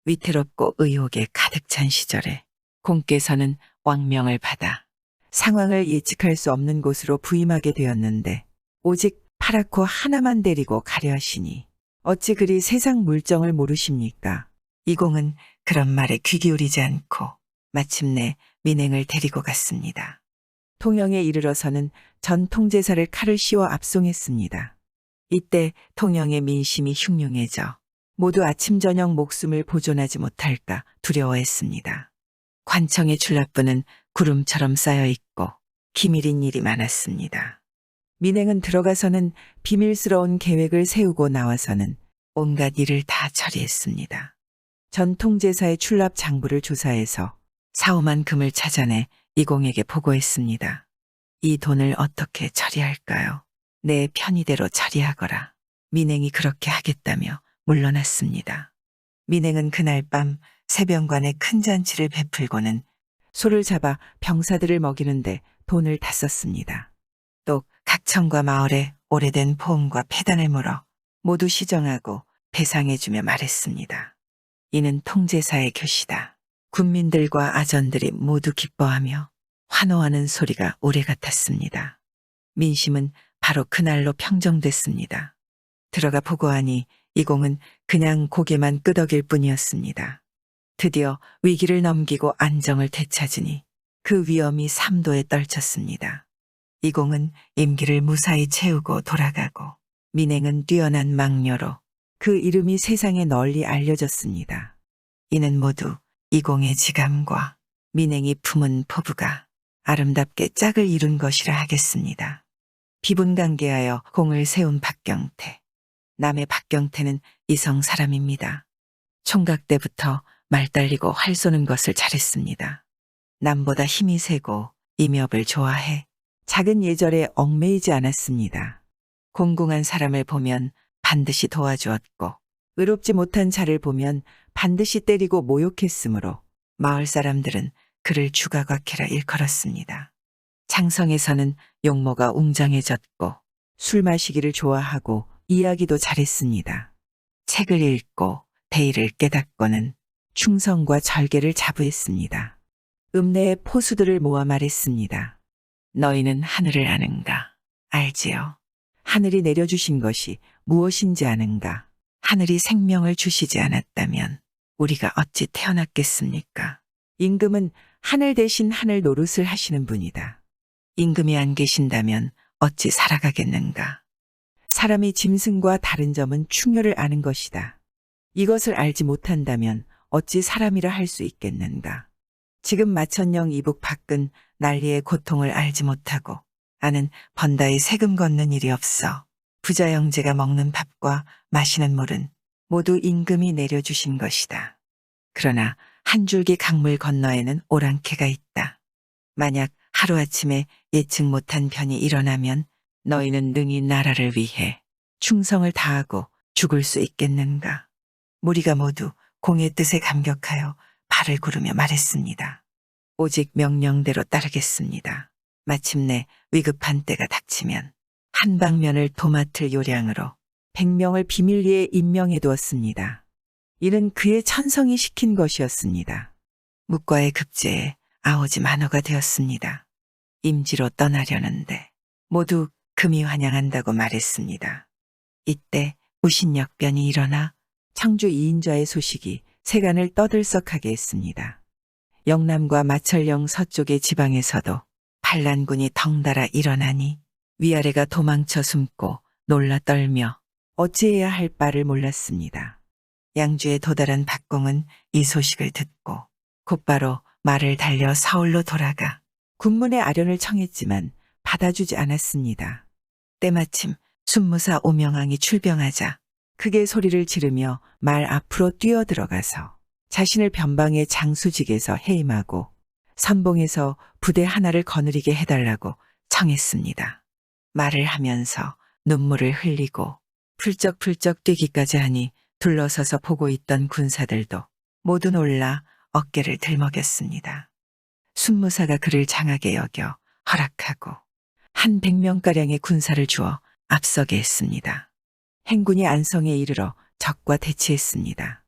위태롭고 의혹에 가득 찬 시절에 공께서는 왕명을 받아 상황을 예측할 수 없는 곳으로 부임하게 되었는데 오직 파랗고 하나만 데리고 가려 하시니 어찌 그리 세상 물정을 모르십니까? 이공은 그런 말에 귀 기울이지 않고 마침내 민행을 데리고 갔습니다. 통영에 이르러서는 전 통제사를 칼을 씌워 압송했습니다. 이때 통영의 민심이 흉흉해져 모두 아침 저녁 목숨을 보존하지 못할까 두려워했습니다. 관청의 출납부는 구름처럼 쌓여 있고 기밀인 일이 많았습니다. 민행은 들어가서는 비밀스러운 계획을 세우고 나와서는 온갖 일을 다 처리했습니다. 전 통제사의 출납 장부를 조사해서 4~5만 금을 찾아내 이공에게 보고했습니다. 이 돈을 어떻게 처리할까요? 내 편의대로 처리하거라. 민행이 그렇게 하겠다며 물러났습니다. 민행은 그날 밤 새병관에 큰 잔치를 베풀고는 소를 잡아 병사들을 먹이는데 돈을 다 썼습니다. 또 각청과 마을에 오래된 포음과 폐단을 물어 모두 시정하고 배상해주며 말했습니다. 이는 통제사의 교시다. 군민들과 아전들이 모두 기뻐하며 환호하는 소리가 오래 같았습니다. 민심은 바로 그날로 평정됐습니다. 들어가 보고하니 이공은 그냥 고개만 끄덕일 뿐이었습니다. 드디어 위기를 넘기고 안정을 되찾으니 그 위험이 3도에 떨쳤습니다. 이공은 임기를 무사히 채우고 돌아가고 민행은 뛰어난 망녀로 그 이름이 세상에 널리 알려졌습니다. 이는 모두 이공의 지감과 민행이 품은 포부가 아름답게 짝을 이룬 것이라 하겠습니다. 비분관계하여 공을 세운 박경태. 남의 박경태는 이성 사람입니다. 총각 때부터 말 달리고 활 쏘는 것을 잘했습니다. 남보다 힘이 세고 임협을 좋아해 작은 예절에 얽매이지 않았습니다. 공공한 사람을 보면 반드시 도와주었고 의롭지 못한 자를 보면 반드시 때리고 모욕했으므로 마을 사람들은 그를 주가곽해라 일컬었습니다. 장성에서는 용모가 웅장해졌고 술 마시기를 좋아하고 이야기도 잘했습니다. 책을 읽고 대의를 깨닫고는 충성과 절개를 자부했습니다. 읍내의 포수들을 모아 말했습니다. 너희는 하늘을 아는가? 알지요. 하늘이 내려주신 것이 무엇인지 아는가? 하늘이 생명을 주시지 않았다면 우리가 어찌 태어났겠습니까? 임금은 하늘 대신 하늘 노릇을 하시는 분이다. 임금이 안 계신다면 어찌 살아가겠는가? 사람이 짐승과 다른 점은 충효를 아는 것이다. 이것을 알지 못한다면 어찌 사람이라 할 수 있겠는가? 지금 마천령 이북 밖은 난리의 고통을 알지 못하고 아는 번다의 세금 걷는 일이 없어 부자 형제가 먹는 밥과 마시는 물은 모두 임금이 내려주신 것이다. 그러나 한 줄기 강물 건너에는 오랑캐가 있다. 만약 하루아침에 예측 못한 변이 일어나면 너희는 능히 나라를 위해 충성을 다하고 죽을 수 있겠는가? 무리가 모두 공의 뜻에 감격하여 발을 구르며 말했습니다. 오직 명령대로 따르겠습니다. 마침내 위급한 때가 닥치면 한방면을 도맡을 요량으로 100명을 비밀리에 임명해 두었습니다. 이는 그의 천성이 시킨 것이었습니다. 묵과의 급제에 아오지 만호가 되었습니다. 임지로 떠나려는데 모두 금이 환영한다고 말했습니다. 이때 무신역변이 일어나 청주 이인좌의 소식이 세간을 떠들썩하게 했습니다. 영남과 마천령 서쪽의 지방에서도 반란군이 덩달아 일어나니 위아래가 도망쳐 숨고 놀라 떨며 어찌해야 할 바를 몰랐습니다. 양주에 도달한 박공은 이 소식을 듣고 곧바로 말을 달려 서울로 돌아가 군문의 아련을 청했지만 받아주지 않았습니다. 때마침 순무사 오명왕이 출병하자 크게 소리를 지르며 말 앞으로 뛰어들어가서 자신을 변방의 장수직에서 해임하고 선봉에서 부대 하나를 거느리게 해달라고 청했습니다. 말을 하면서 눈물을 흘리고 풀쩍풀쩍 뛰기까지 하니 둘러서서 보고 있던 군사들도 모두 놀라 어깨를 들먹였습니다. 순무사가 그를 장하게 여겨 허락하고 한 100명가량의 군사를 주어 앞서게 했습니다. 행군이 안성에 이르러 적과 대치했습니다.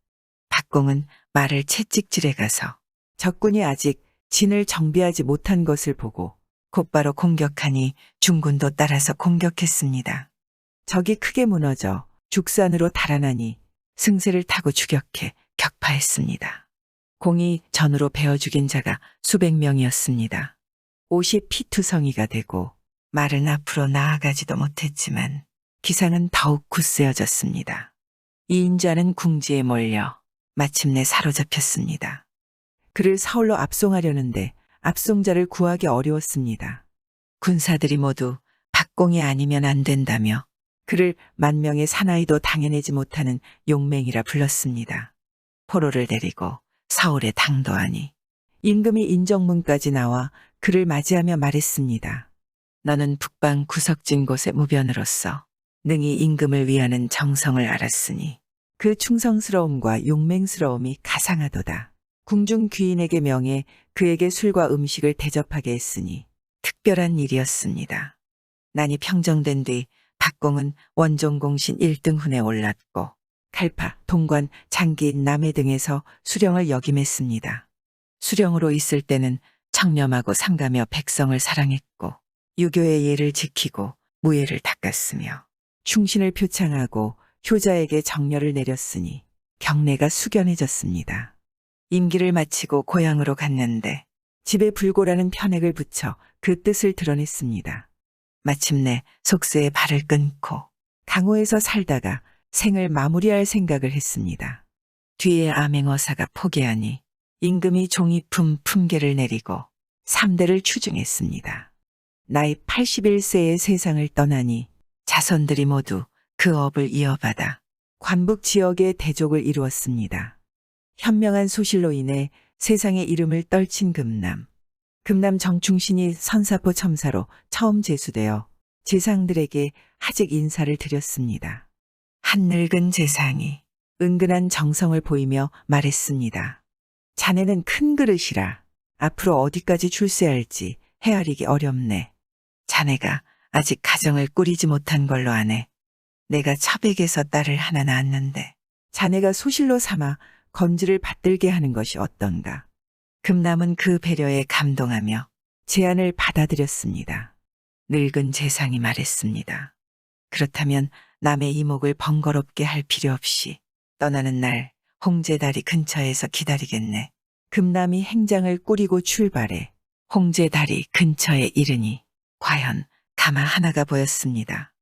박공은 말을 채찍질해 가서 적군이 아직 진을 정비하지 못한 것을 보고 곧바로 공격하니 중군도 따라서 공격했습니다. 적이 크게 무너져 죽산으로 달아나니 승세를 타고 추격해 격파했습니다. 공이 전으로 베어 죽인 자가 수백 명이었습니다. 옷이 피투성이가 되고 말은 앞으로 나아가지도 못했지만 기상은 더욱 굳세어졌습니다. 이인자는 궁지에 몰려 마침내 사로잡혔습니다. 그를 서울로 압송하려는데 압송자를 구하기 어려웠습니다. 군사들이 모두 박공이 아니면 안 된다며 그를 만명의 사나이도 당해내지 못하는 용맹이라 불렀습니다. 포로를 데리고 서울에 당도하니 임금이 인정문까지 나와 그를 맞이하며 말했습니다. 너는 북방 구석진 곳의 무변으로서 능히 임금을 위하는 정성을 알았으니 그 충성스러움과 용맹스러움이 가상하도다. 궁중 귀인에게 명해 그에게 술과 음식을 대접하게 했으니 특별한 일이었습니다. 난이 평정된 뒤 박공은 원종공신 1등훈에 올랐고 칼파, 동관, 장기, 남해 등에서 수령을 역임했습니다. 수령으로 있을 때는 청렴하고 상가며 백성을 사랑했고 유교의 예를 지키고 무예를 닦았으며 충신을 표창하고 효자에게 정렬을 내렸으니 경내가 숙연해졌습니다. 임기를 마치고 고향으로 갔는데 집에 불고라는 편액을 붙여 그 뜻을 드러냈습니다. 마침내 속세에 발을 끊고 강호에서 살다가 생을 마무리할 생각을 했습니다. 뒤에 암행어사가 포기하니 임금이 종이품 품계를 내리고 3대를 추증했습니다. 나이 81세의 세상을 떠나니 자손들이 모두 그 업을 이어받아 관북 지역의 대족을 이루었습니다. 현명한 소실로 인해 세상의 이름을 떨친 금남. 금남 정충신이 선사포 첨사로 처음 제수되어 제상들에게 하직 인사를 드렸습니다. 한 늙은 제상이 은근한 정성을 보이며 말했습니다. 자네는 큰 그릇이라 앞으로 어디까지 출세할지 헤아리기 어렵네. 자네가 아직 가정을 꾸리지 못한 걸로 아네. 내가 처백에서 딸을 하나 낳았는데 자네가 소실로 삼아 건지를 받들게 하는 것이 어떤가. 금남은 그 배려에 감동하며 제안을 받아들였습니다. 늙은 제상이 말했습니다. 그렇다면 남의 이목을 번거롭게 할 필요 없이 떠나는 날 홍제다리 근처에서 기다리겠네. 금남이 행장을 꾸리고 출발해 홍제다리 근처에 이르니 과연 가마 하나가 보였습니다.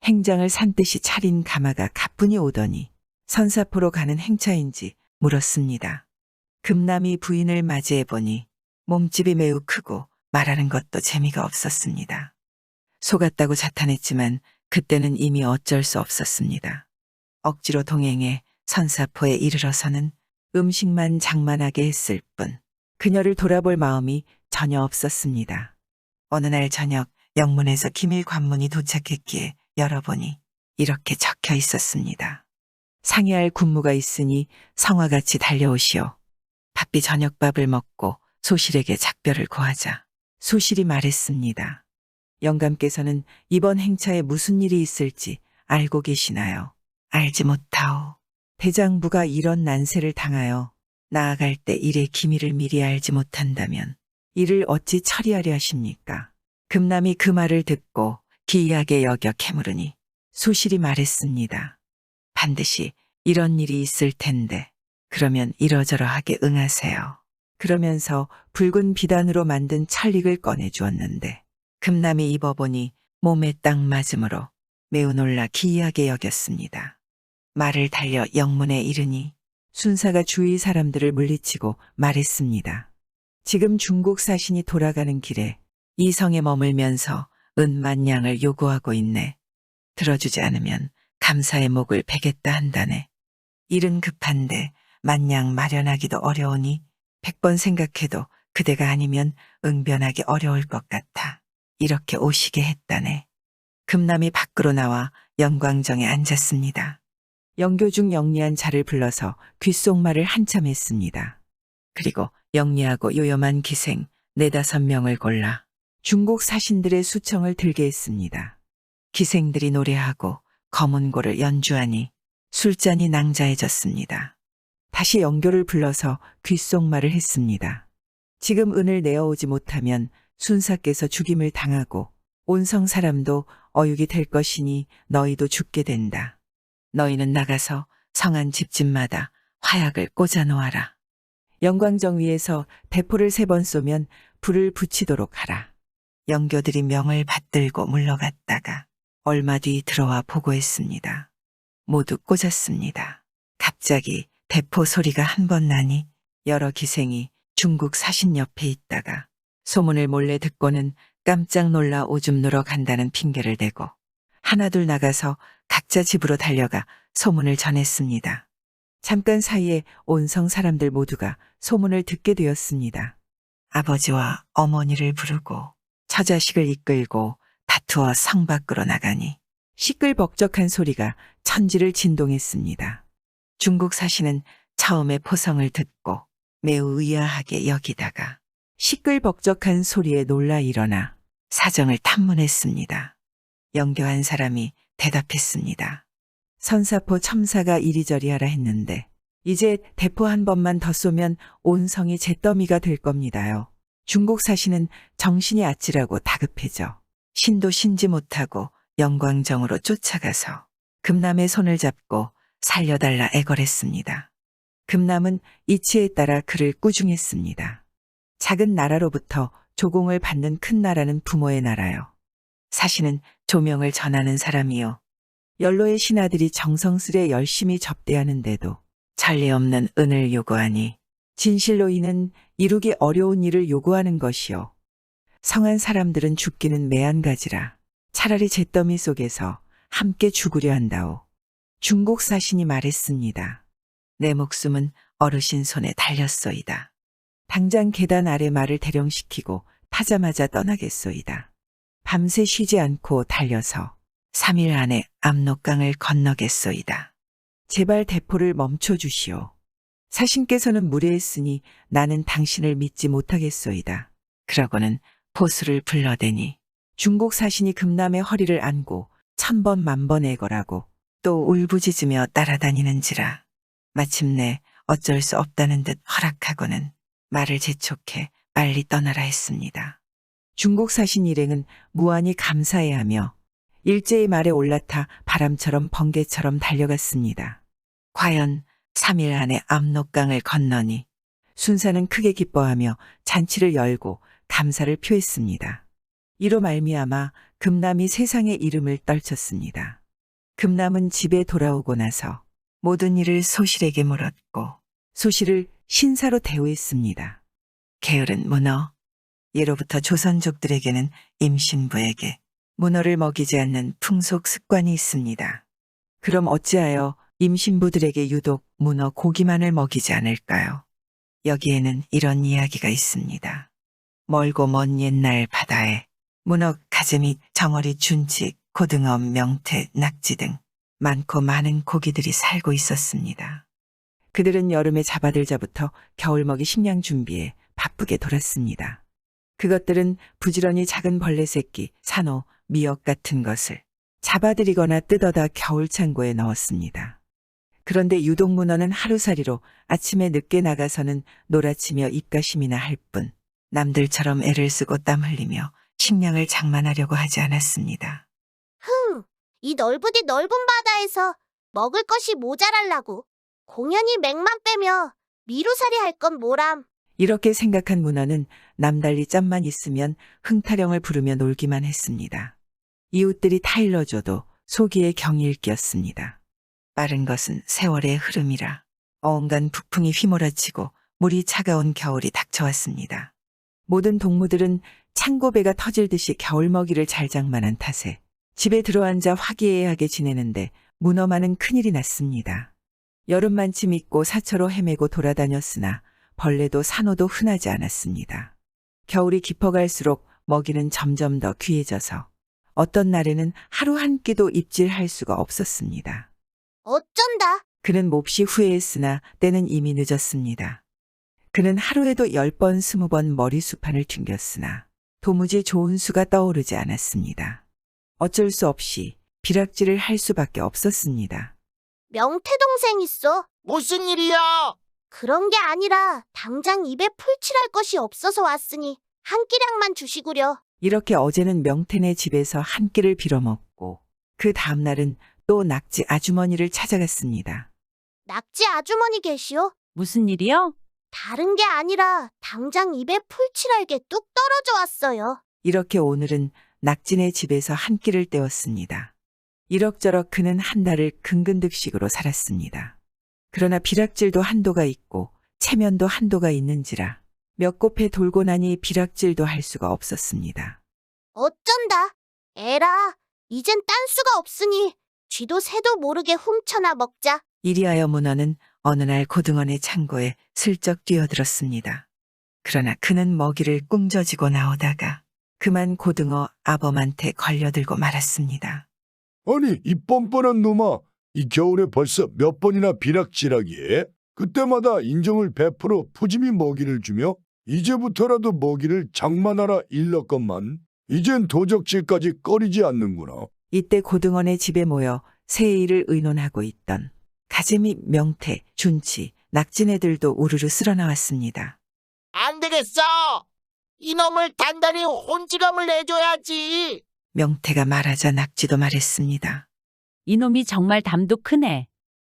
행장을 산뜻이 차린 가마가 가뿐히 오더니 선사포로 가는 행차인지 물었습니다. 금남이 부인을 맞이해 보니 몸집이 매우 크고 말하는 것도 재미가 없었습니다. 속았다고 자탄했지만 그때는 이미 어쩔 수 없었습니다. 억지로 동행해 선사포에 이르러서는 음식만 장만하게 했을 뿐 그녀를 돌아볼 마음이 전혀 없었습니다. 어느 날 저녁 영문에서 기밀 관문이 도착했기에 열어보니 이렇게 적혀 있었습니다. 상의할 군무가 있으니 성화같이 달려오시오. 바삐 저녁밥을 먹고 소실에게 작별을 고하자 소실이 말했습니다. 영감께서는 이번 행차에 무슨 일이 있을지 알고 계시나요? 알지 못하오. 대장부가 이런 난세를 당하여 나아갈 때 일의 기밀을 미리 알지 못한다면 이를 어찌 처리하려 하십니까? 금남이 그 말을 듣고 기이하게 여겨 캐물으니 소실이 말했습니다. 반드시 이런 일이 있을 텐데 그러면 이러저러하게 응하세요. 그러면서 붉은 비단으로 만든 찰릭을 꺼내주었는데 금남이 입어보니 몸에 딱 맞으므로 매우 놀라 기이하게 여겼습니다. 말을 달려 영문에 이르니 순사가 주위 사람들을 물리치고 말했습니다. 지금 중국 사신이 돌아가는 길에 이 성에 머물면서 은만 양을 요구하고 있네. 들어주지 않으면 감사의 목을 베겠다 한다네. 일은 급한데 만냥 마련하기도 어려우니 100번 생각해도 그대가 아니면 응변하기 어려울 것 같아. 이렇게 오시게 했다네. 금남이 밖으로 나와 영광정에 앉았습니다. 영교중 영리한 자를 불러서 귓속말을 한참 했습니다. 그리고 영리하고 요염한 기생 4~5명을 골라 중국 사신들의 수청을 들게 했습니다. 기생들이 노래하고 검은고를 연주하니 술잔이 낭자해졌습니다. 다시 영교를 불러서 귓속말을 했습니다. 지금 은을 내어오지 못하면 순사께서 죽임을 당하고 온성 사람도 어육이 될 것이니 너희도 죽게 된다. 너희는 나가서 성안 집집마다 화약을 꽂아 놓아라. 영광정 위에서 대포를 3번 쏘면 불을 붙이도록 하라. 영교들이 명을 받들고 물러갔다가 얼마 뒤 들어와 보고했습니다. 모두 꽂았습니다. 갑자기 대포 소리가 한 번 나니 여러 기생이 중국 사신 옆에 있다가 소문을 몰래 듣고는 깜짝 놀라 오줌 누러 간다는 핑계를 대고 하나둘 나가서 각자 집으로 달려가 소문을 전했습니다. 잠깐 사이에 온성 사람들 모두가 소문을 듣게 되었습니다. 아버지와 어머니를 부르고 처자식을 이끌고 다투어 성 밖으로 나가니 시끌벅적한 소리가 천지를 진동했습니다. 중국 사신은 처음에 포성을 듣고 매우 의아하게 여기다가 시끌벅적한 소리에 놀라 일어나 사정을 탐문했습니다. 영교한 사람이 대답했습니다. 선사포 첨사가 이리저리 하라 했는데 이제 대포 한 번만 더 쏘면 온 성이 잿더미가 될 겁니다요. 중국 사신은 정신이 아찔하고 다급해져 신도 신지 못하고 영광정으로 쫓아가서 금남의 손을 잡고 살려달라 애걸했습니다. 금남은 이치에 따라 그를 꾸중했습니다. 작은 나라로부터 조공을 받는 큰 나라는 부모의 나라요. 사신은 조명을 전하는 사람이요. 연로의 신하들이 정성스레 열심히 접대하는데도 전례 없는 은을 요구하니 진실로 이는 이루기 어려운 일을 요구하는 것이요. 성한 사람들은 죽기는 매한가지라 차라리 잿더미 속에서 함께 죽으려 한다오. 중국 사신이 말했습니다. 내 목숨은 어르신 손에 달렸소이다. 당장 계단 아래 말을 대령시키고 타자마자 떠나겠소이다. 밤새 쉬지 않고 달려서 3일 안에 압록강을 건너겠소이다. 제발 대포를 멈춰주시오. 사신께서는 무례했으니 나는 당신을 믿지 못하겠소이다. 그러고는 포수를 불러대니 중국 사신이 금남의 허리를 안고 1000번 만번 애걸하고 또 울부짖으며 따라다니는지라 마침내 어쩔 수 없다는 듯 허락하고는 말을 재촉해 빨리 떠나라 했습니다. 중국 사신 일행은 무한히 감사해하며 일제의 말에 올라타 바람처럼 번개처럼 달려갔습니다. 과연 3일 안에 압록강을 건너니 순사는 크게 기뻐하며 잔치를 열고 감사를 표했습니다. 이로 말미암아 금남이 세상의 이름을 떨쳤습니다. 금남은 집에 돌아오고 나서 모든 일을 소실에게 물었고 소실을 신사로 대우했습니다. 게으른 문어. 예로부터 조선족들에게는 임신부에게 문어를 먹이지 않는 풍속 습관이 있습니다. 그럼 어찌하여 임신부들에게 유독 문어 고기만을 먹이지 않을까요? 여기에는 이런 이야기가 있습니다. 멀고 먼 옛날 바다에 문어, 가재미, 정어리, 준치, 고등어, 명태, 낙지 등 많고 많은 고기들이 살고 있었습니다. 그들은 여름에 잡아들자부터 겨울먹이 식량 준비에 바쁘게 돌았습니다. 그것들은 부지런히 작은 벌레 새끼, 산호, 미역 같은 것을 잡아들이거나 뜯어다 겨울 창고에 넣었습니다. 그런데 유독 문어는 하루살이로 아침에 늦게 나가서는 놀아치며 입가심이나 할 뿐 남들처럼 애를 쓰고 땀 흘리며 식량을 장만하려고 하지 않았습니다. 이 넓으디 넓은 바다에서 먹을 것이 모자랄라고 공연히 맥만 빼며 미루살이 할 건 뭐람. 이렇게 생각한 문어는 남달리 짬만 있으면 흥타령을 부르며 놀기만 했습니다. 이웃들이 타일러줘도 소기에 경이 끼었습니다. 빠른 것은 세월의 흐름이라 어언간 북풍이 휘몰아치고 물이 차가운 겨울이 닥쳐왔습니다. 모든 동무들은 창고배가 터질 듯이 겨울먹이를 잘 장만한 탓에 집에 들어앉아 화기애애하게 지내는데 문어만은 큰일이 났습니다. 여름만치 입고 사처로 헤매고 돌아다녔으나 벌레도 산호도 흔하지 않았습니다. 겨울이 깊어갈수록 먹이는 점점 더 귀해져서 어떤 날에는 하루 한 끼도 입질할 수가 없었습니다. 어쩐다. 그는 몹시 후회했으나 때는 이미 늦었습니다. 그는 하루에도 10번, 20번 머리수판을 튕겼으나 도무지 좋은 수가 떠오르지 않았습니다. 어쩔 수 없이 비락질을 할 수밖에 없었습니다. 명태 동생 있어. 무슨 일이야? 그런 게 아니라 당장 입에 풀칠할 것이 없어서 왔으니 한 끼량만 주시구려. 이렇게 어제는 명태네 집에서 한 끼를 빌어먹고 그 다음날은 또 낙지 아주머니를 찾아갔습니다. 낙지 아주머니 계시오? 무슨 일이요? 다른 게 아니라 당장 입에 풀칠할 게 뚝 떨어져 왔어요. 이렇게 오늘은 낙지네 집에서 한 끼를 때웠습니다. 이럭저럭 그는 한 달을 근근득식으로 살았습니다. 그러나 비락질도 한도가 있고 체면도 한도가 있는지라 몇 곳에 돌고 나니 비락질도 할 수가 없었습니다. 어쩐다. 에라, 이젠 딴 수가 없으니 쥐도 새도 모르게 훔쳐나 먹자. 이리하여 문어는 어느 날 고등어네 창고에 슬쩍 뛰어들었습니다. 그러나 그는 먹이를 꿍져지고 나오다가 그만 고등어 아범한테 걸려들고 말았습니다. 아니, 이 뻔뻔한 놈아, 이 겨울에 벌써 몇 번이나 비락질하기에 그때마다 인정을 베풀어 푸짐히 먹이를 주며 이제부터라도 먹이를 장만하라 일렀건만 이젠 도적질까지 꺼리지 않는구나. 이때 고등어네 집에 모여 새해일을 의논하고 있던 가재미, 명태, 준치, 낙지네들도 우르르 쓸어나왔습니다. 안 되겠어. 이놈을 단단히 혼쭐감을 내줘야지. 명태가 말하자 낙지도 말했습니다. 이놈이 정말 담도 크네.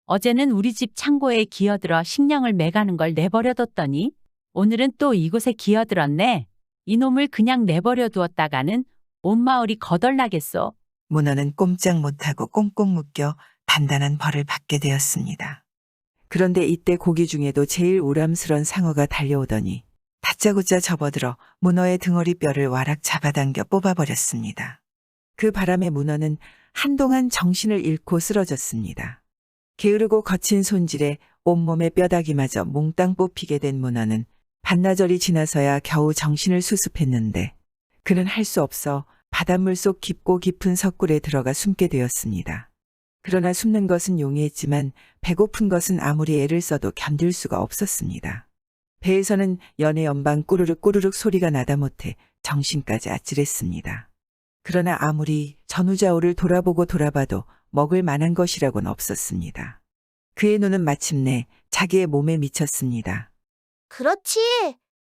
어제는 우리 집 창고에 기어들어 식량을 매가는 걸 내버려뒀더니 오늘은 또 이곳에 기어들었네. 이놈을 그냥 내버려 두었다가는 온 마을이 거덜나겠소. 문어는 꼼짝 못하고 꽁꽁 묶여 단단한 벌을 받게 되었습니다. 그런데 이때 고기 중에도 제일 우람스런 상어가 달려오더니 다짜고짜 접어들어 문어의 등허리 뼈를 와락 잡아당겨 뽑아버렸습니다. 그 바람에 문어는 한동안 정신을 잃고 쓰러졌습니다. 게으르고 거친 손질에 온몸의 뼈다귀마저 몽땅 뽑히게 된 문어는 반나절이 지나서야 겨우 정신을 수습했는데 그는 할 수 없어 바닷물 속 깊고 깊은 석굴에 들어가 숨게 되었습니다. 그러나 숨는 것은 용이했지만 배고픈 것은 아무리 애를 써도 견딜 수가 없었습니다. 배에서는 연애 연방 꾸르륵 꾸르륵 소리가 나다 못해 정신까지 아찔했습니다. 그러나 아무리 전우좌우를 돌아보고 돌아봐도 먹을 만한 것이라고는 없었습니다. 그의 눈은 마침내 자기의 몸에 미쳤습니다. 그렇지.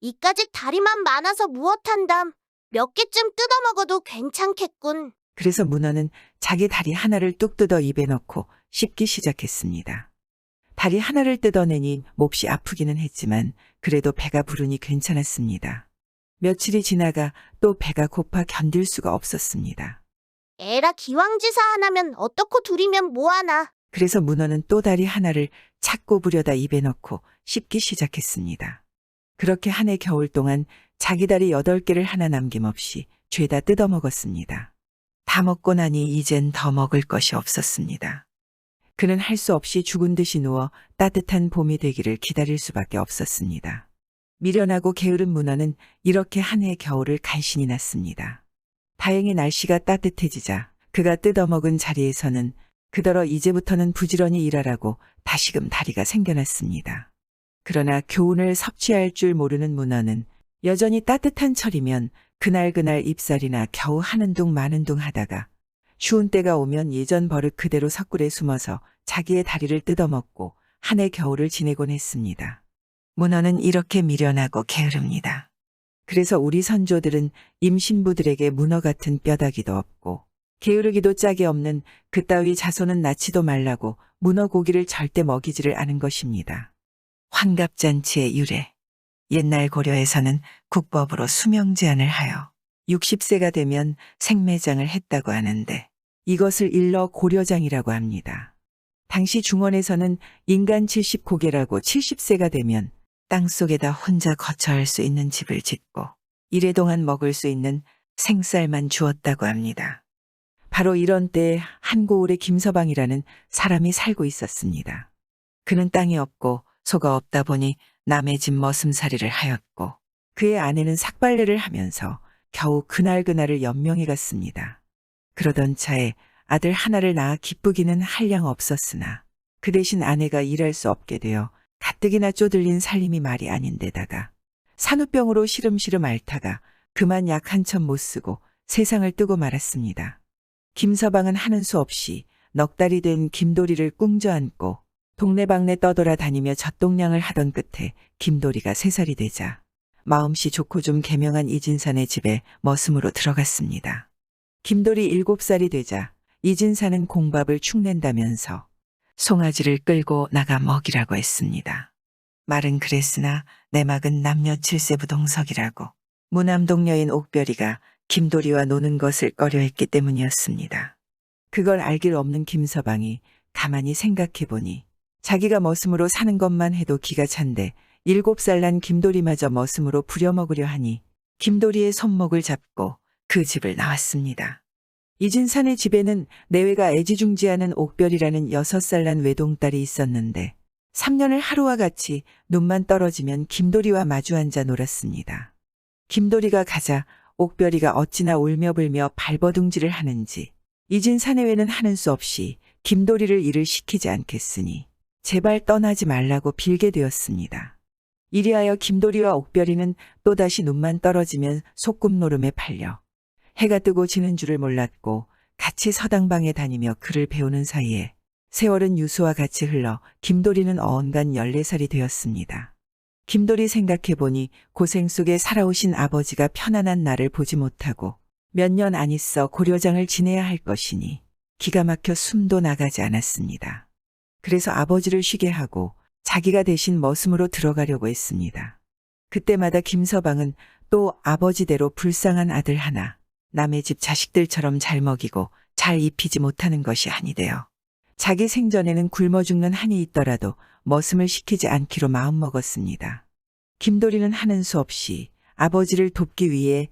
이까짓 다리만 많아서 무엇한담. 몇 개쯤 뜯어먹어도 괜찮겠군. 그래서 문어는 자기 다리 하나를 뚝 뜯어 입에 넣고 씹기 시작했습니다. 다리 하나를 뜯어내니 몹시 아프기는 했지만 그래도 배가 부르니 괜찮았습니다. 며칠이 지나가 또 배가 고파 견딜 수가 없었습니다. 에라 기왕지사 하나면 어떻고 둘이면 뭐하나. 그래서 문어는 또 다리 하나를 찾고 부려다 입에 넣고 씹기 시작했습니다. 그렇게 한 해 겨울 동안 자기 다리 8개를 하나 남김없이 죄다 뜯어먹었습니다. 다 먹고 나니 이젠 더 먹을 것이 없었습니다. 그는 할 수 없이 죽은 듯이 누워 따뜻한 봄이 되기를 기다릴 수밖에 없었습니다. 미련하고 게으른 문어는 이렇게 한 해 겨울을 간신히 났습니다. 다행히 날씨가 따뜻해지자 그가 뜯어먹은 자리에서는 그더러 이제부터는 부지런히 일하라고 다시금 다리가 생겨났습니다. 그러나 교훈을 섭취할 줄 모르는 문어는 여전히 따뜻한 철이면 그날그날 입살이나 겨우 하는 둥 마는 둥 하다가 추운 때가 오면 예전 버릇 그대로 석굴에 숨어서 자기의 다리를 뜯어먹고 한 해 겨울을 지내곤 했습니다. 문어는 이렇게 미련하고 게으릅니다. 그래서 우리 선조들은 임신부들에게 문어 같은 뼈다귀도 없고 게으르기도 짝이 없는 그따위 자손은 낳지도 말라고 문어 고기를 절대 먹이지를 않은 것입니다. 환갑잔치의 유래. 옛날 고려에서는 국법으로 수명 제한을 하여 60세가 되면 생매장을 했다고 하는데 이것을 일러 고려장이라고 합니다. 당시 중원에서는 인간 70고개라고 70세가 되면 땅속에다 혼자 거처할 수 있는 집을 짓고 이래 동안 먹을 수 있는 생쌀만 주었다고 합니다. 바로 이런 때에 한 고을에 김서방이라는 사람이 살고 있었습니다. 그는 땅이 없고 소가 없다 보니 남의 집 머슴살이를 하였고 그의 아내는 삭발레를 하면서 겨우 그날그날을 연명해 갔습니다. 그러던 차에 아들 하나를 낳아 기쁘기는 한량 없었으나 그 대신 아내가 일할 수 없게 되어 가뜩이나 쪼들린 살림이 말이 아닌데다가 산후병으로 시름시름 앓다가 그만 약 한 천 못 쓰고 세상을 뜨고 말았습니다. 김서방은 하는 수 없이 넉 달이 된 김도리를 꿍져안고 동네방네 떠돌아다니며 젖동량을 하던 끝에 김도리가 3살이 되자 마음씨 좋고 좀 개명한 이진산의 집에 머슴으로 들어갔습니다. 김도리 7살이 되자 이진산은 공밥을 축낸다면서 송아지를 끌고 나가 먹이라고 했습니다. 말은 그랬으나 내막은 남녀 7세 부동석이라고 무남동 여인 옥별이가 김도리와 노는 것을 꺼려했기 때문이었습니다. 그걸 알 길 없는 김서방이 가만히 생각해보니 자기가 머슴으로 사는 것만 해도 기가 찬데 7살 난 김도리마저 머슴으로 부려먹으려 하니 김도리의 손목을 잡고 그 집을 나왔습니다. 이진산의 집에는 내외가 애지중지하는 옥별이라는 6살 난 외동딸이 있었는데 3년을 하루와 같이 눈만 떨어지면 김도리와 마주 앉아 놀았습니다. 김도리가 가자 옥별이가 어찌나 울며불며 발버둥질을 하는지 이진사내외는 하는 수 없이 김도리를 일을 시키지 않겠으니 제발 떠나지 말라고 빌게 되었습니다. 이리하여 김도리와 옥별이는 또다시 눈만 떨어지면 소꿉노름에 팔려 해가 뜨고 지는 줄을 몰랐고 같이 서당방에 다니며 글을 배우는 사이에 세월은 유수와 같이 흘러 김도리는 어언간 14살이 되었습니다. 김도리 생각해보니 고생 속에 살아오신 아버지가 편안한 날을 보지 못하고 몇 년 안 있어 고려장을 지내야 할 것이니 기가 막혀 숨도 나가지 않았습니다. 그래서 아버지를 쉬게 하고 자기가 대신 머슴으로 들어가려고 했습니다. 그때마다 김서방은 또 아버지대로 불쌍한 아들 하나, 남의 집 자식들처럼 잘 먹이고 잘 입히지 못하는 것이 한이 되어 자기 생전에는 굶어 죽는 한이 있더라도 머슴을 시키지 않기로 마음먹었습니다. 김도리는 하는 수 없이 아버지를 돕기 위해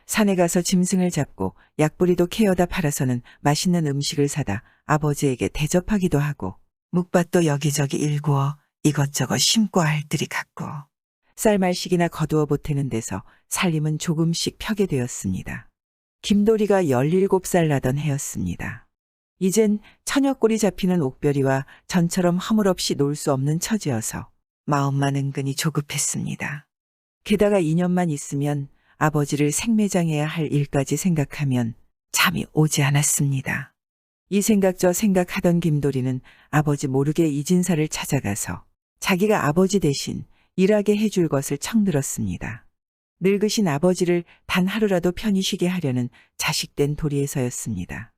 산에 가서 짐승을 잡고 약부리도 캐어다 팔아서는 맛있는 음식을 사다 아버지에게 대접하기도 하고 묵밭도 여기저기 일구어 이것저것 심고 알들이 갖고 쌀말식이나 거두어 보태는 데서 살림은 조금씩 펴게 되었습니다. 김도리가 17살 나던 해였습니다. 이젠 처녀꼴이 잡히는 옥별이와 전처럼 허물없이 놀 수 없는 처지여서 마음만 은근히 조급했습니다. 게다가 2년만 있으면 아버지를 생매장해야 할 일까지 생각하면 잠이 오지 않았습니다. 이 생각 저 생각하던 김도리는 아버지 모르게 이진사를 찾아가서 자기가 아버지 대신 일하게 해줄 것을 청들었습니다. 늙으신 아버지를 단 하루라도 편히 쉬게 하려는 자식된 도리에서였습니다.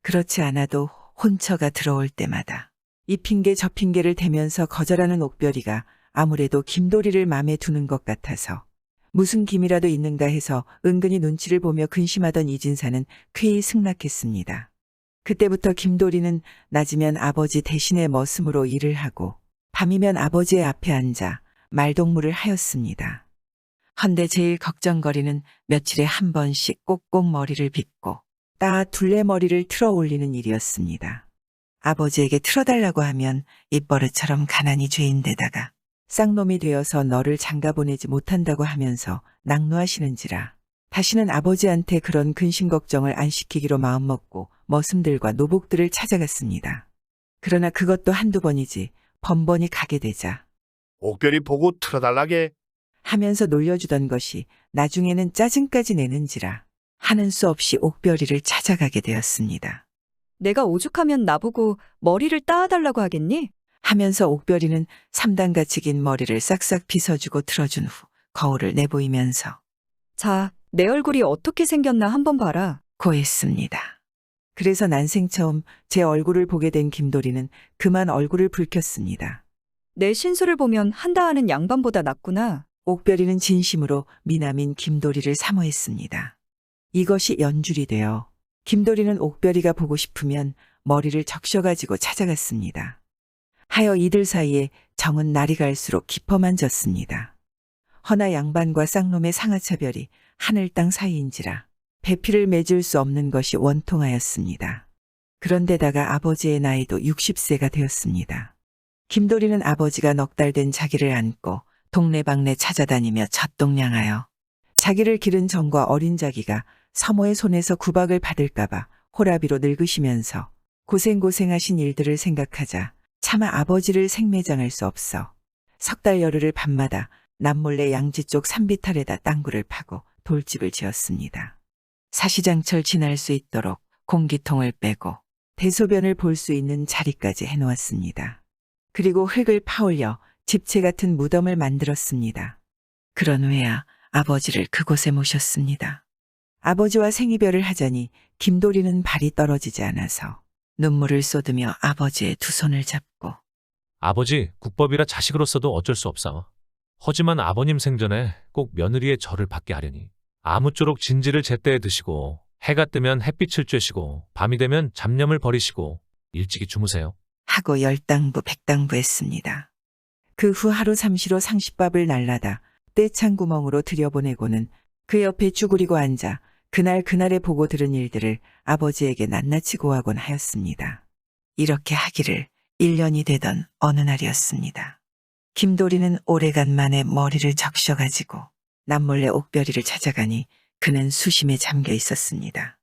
그렇지 않아도 혼처가 들어올 때마다 이 핑계 저 핑계를 대면서 거절하는 옥별이가 아무래도 김도리를 맘에 두는 것 같아서 무슨 기미라도 있는가 해서 은근히 눈치를 보며 근심하던 이진사는 쾌히 승낙했습니다. 그때부터 김도리는 낮이면 아버지 대신에 머슴으로 일을 하고 밤이면 아버지의 앞에 앉아 말동무를 하였습니다. 헌데 제일 걱정거리는 며칠에 한 번씩 꼭꼭 머리를 빗고 따 둘레머리를 틀어 올리는 일이었습니다. 아버지에게 틀어달라고 하면 입버릇처럼 가난이 죄인데다가 쌍놈이 되어서 너를 장가보내지 못한다고 하면서 낙노하시는지라 다시는 아버지한테 그런 근심 걱정을 안 시키기로 마음먹고 머슴들과 노복들을 찾아갔습니다. 그러나 그것도 한두 번이지 번번이 가게 되자 옥별이 보고 틀어달라게. 하면서 놀려주던 것이 나중에는 짜증까지 내는지라 하는 수 없이 옥별이를 찾아가게 되었습니다. 내가 오죽하면 나보고 머리를 따아달라고 하겠니? 하면서 옥별이는 3단같이 긴 머리를 싹싹 빗어주고 틀어준 후 거울을 내보이면서 자, 내 얼굴이 어떻게 생겼나 한번 봐라. 고했습니다. 그래서 난생 처음 제 얼굴을 보게 된 김도리는 그만 얼굴을 붉혔습니다. 내 신수를 보면 한다 하는 양반보다 낫구나. 옥별이는 진심으로 미남인 김도리를 사모했습니다. 이것이 연줄이 되어 김도리는 옥별이가 보고 싶으면 머리를 적셔가지고 찾아갔습니다. 하여 이들 사이에 정은 날이 갈수록 깊어만 졌습니다. 허나 양반과 쌍놈의 상하차별이 하늘 땅 사이인지라 배필을 맺을 수 없는 것이 원통하였습니다. 그런데다가 아버지의 나이도 60세가 되었습니다. 김도리는 아버지가 넉 달 된 자기를 안고 동네방네 찾아다니며 젖동량하여 자기를 기른 정과 어린 자기가 서모의 손에서 구박을 받을까봐 호라비로 늙으시면서 고생고생하신 일들을 생각하자 차마 아버지를 생매장할 수 없어 석 달 열흘을 밤마다 남몰래 양지 쪽 산비탈에다 땅굴을 파고 돌집을 지었습니다. 사시장철 지날 수 있도록 공기통을 빼고 대소변을 볼 수 있는 자리까지 해놓았습니다. 그리고 흙을 파올려 집채 같은 무덤을 만들었습니다. 그런 후에야 아버지를 그곳에 모셨습니다. 아버지와 생이별을 하자니 김도리는 발이 떨어지지 않아서 눈물을 쏟으며 아버지의 두 손을 잡고 아버지, 국법이라 자식으로서도 어쩔 수 없사오. 하지만 아버님 생전에 꼭 며느리의 절을 받게 하려니 아무쪼록 진지를 제때에 드시고 해가 뜨면 햇빛을 쬐시고 밤이 되면 잡념을 버리시고 일찍이 주무세요. 하고 열당부 백당부했습니다. 그 후 하루 삼시로 상식밥을 날라다 떼창 구멍으로 들여보내고는 그 옆에 쭈그리고 앉아 그날에 보고 들은 일들을 아버지에게 낱낱이 고하곤 하였습니다. 이렇게 하기를 1년이 되던 어느 날이었습니다. 김도리는 오래간만에 머리를 적셔가지고 남몰래 옥별이를 찾아가니 그는 수심에 잠겨 있었습니다.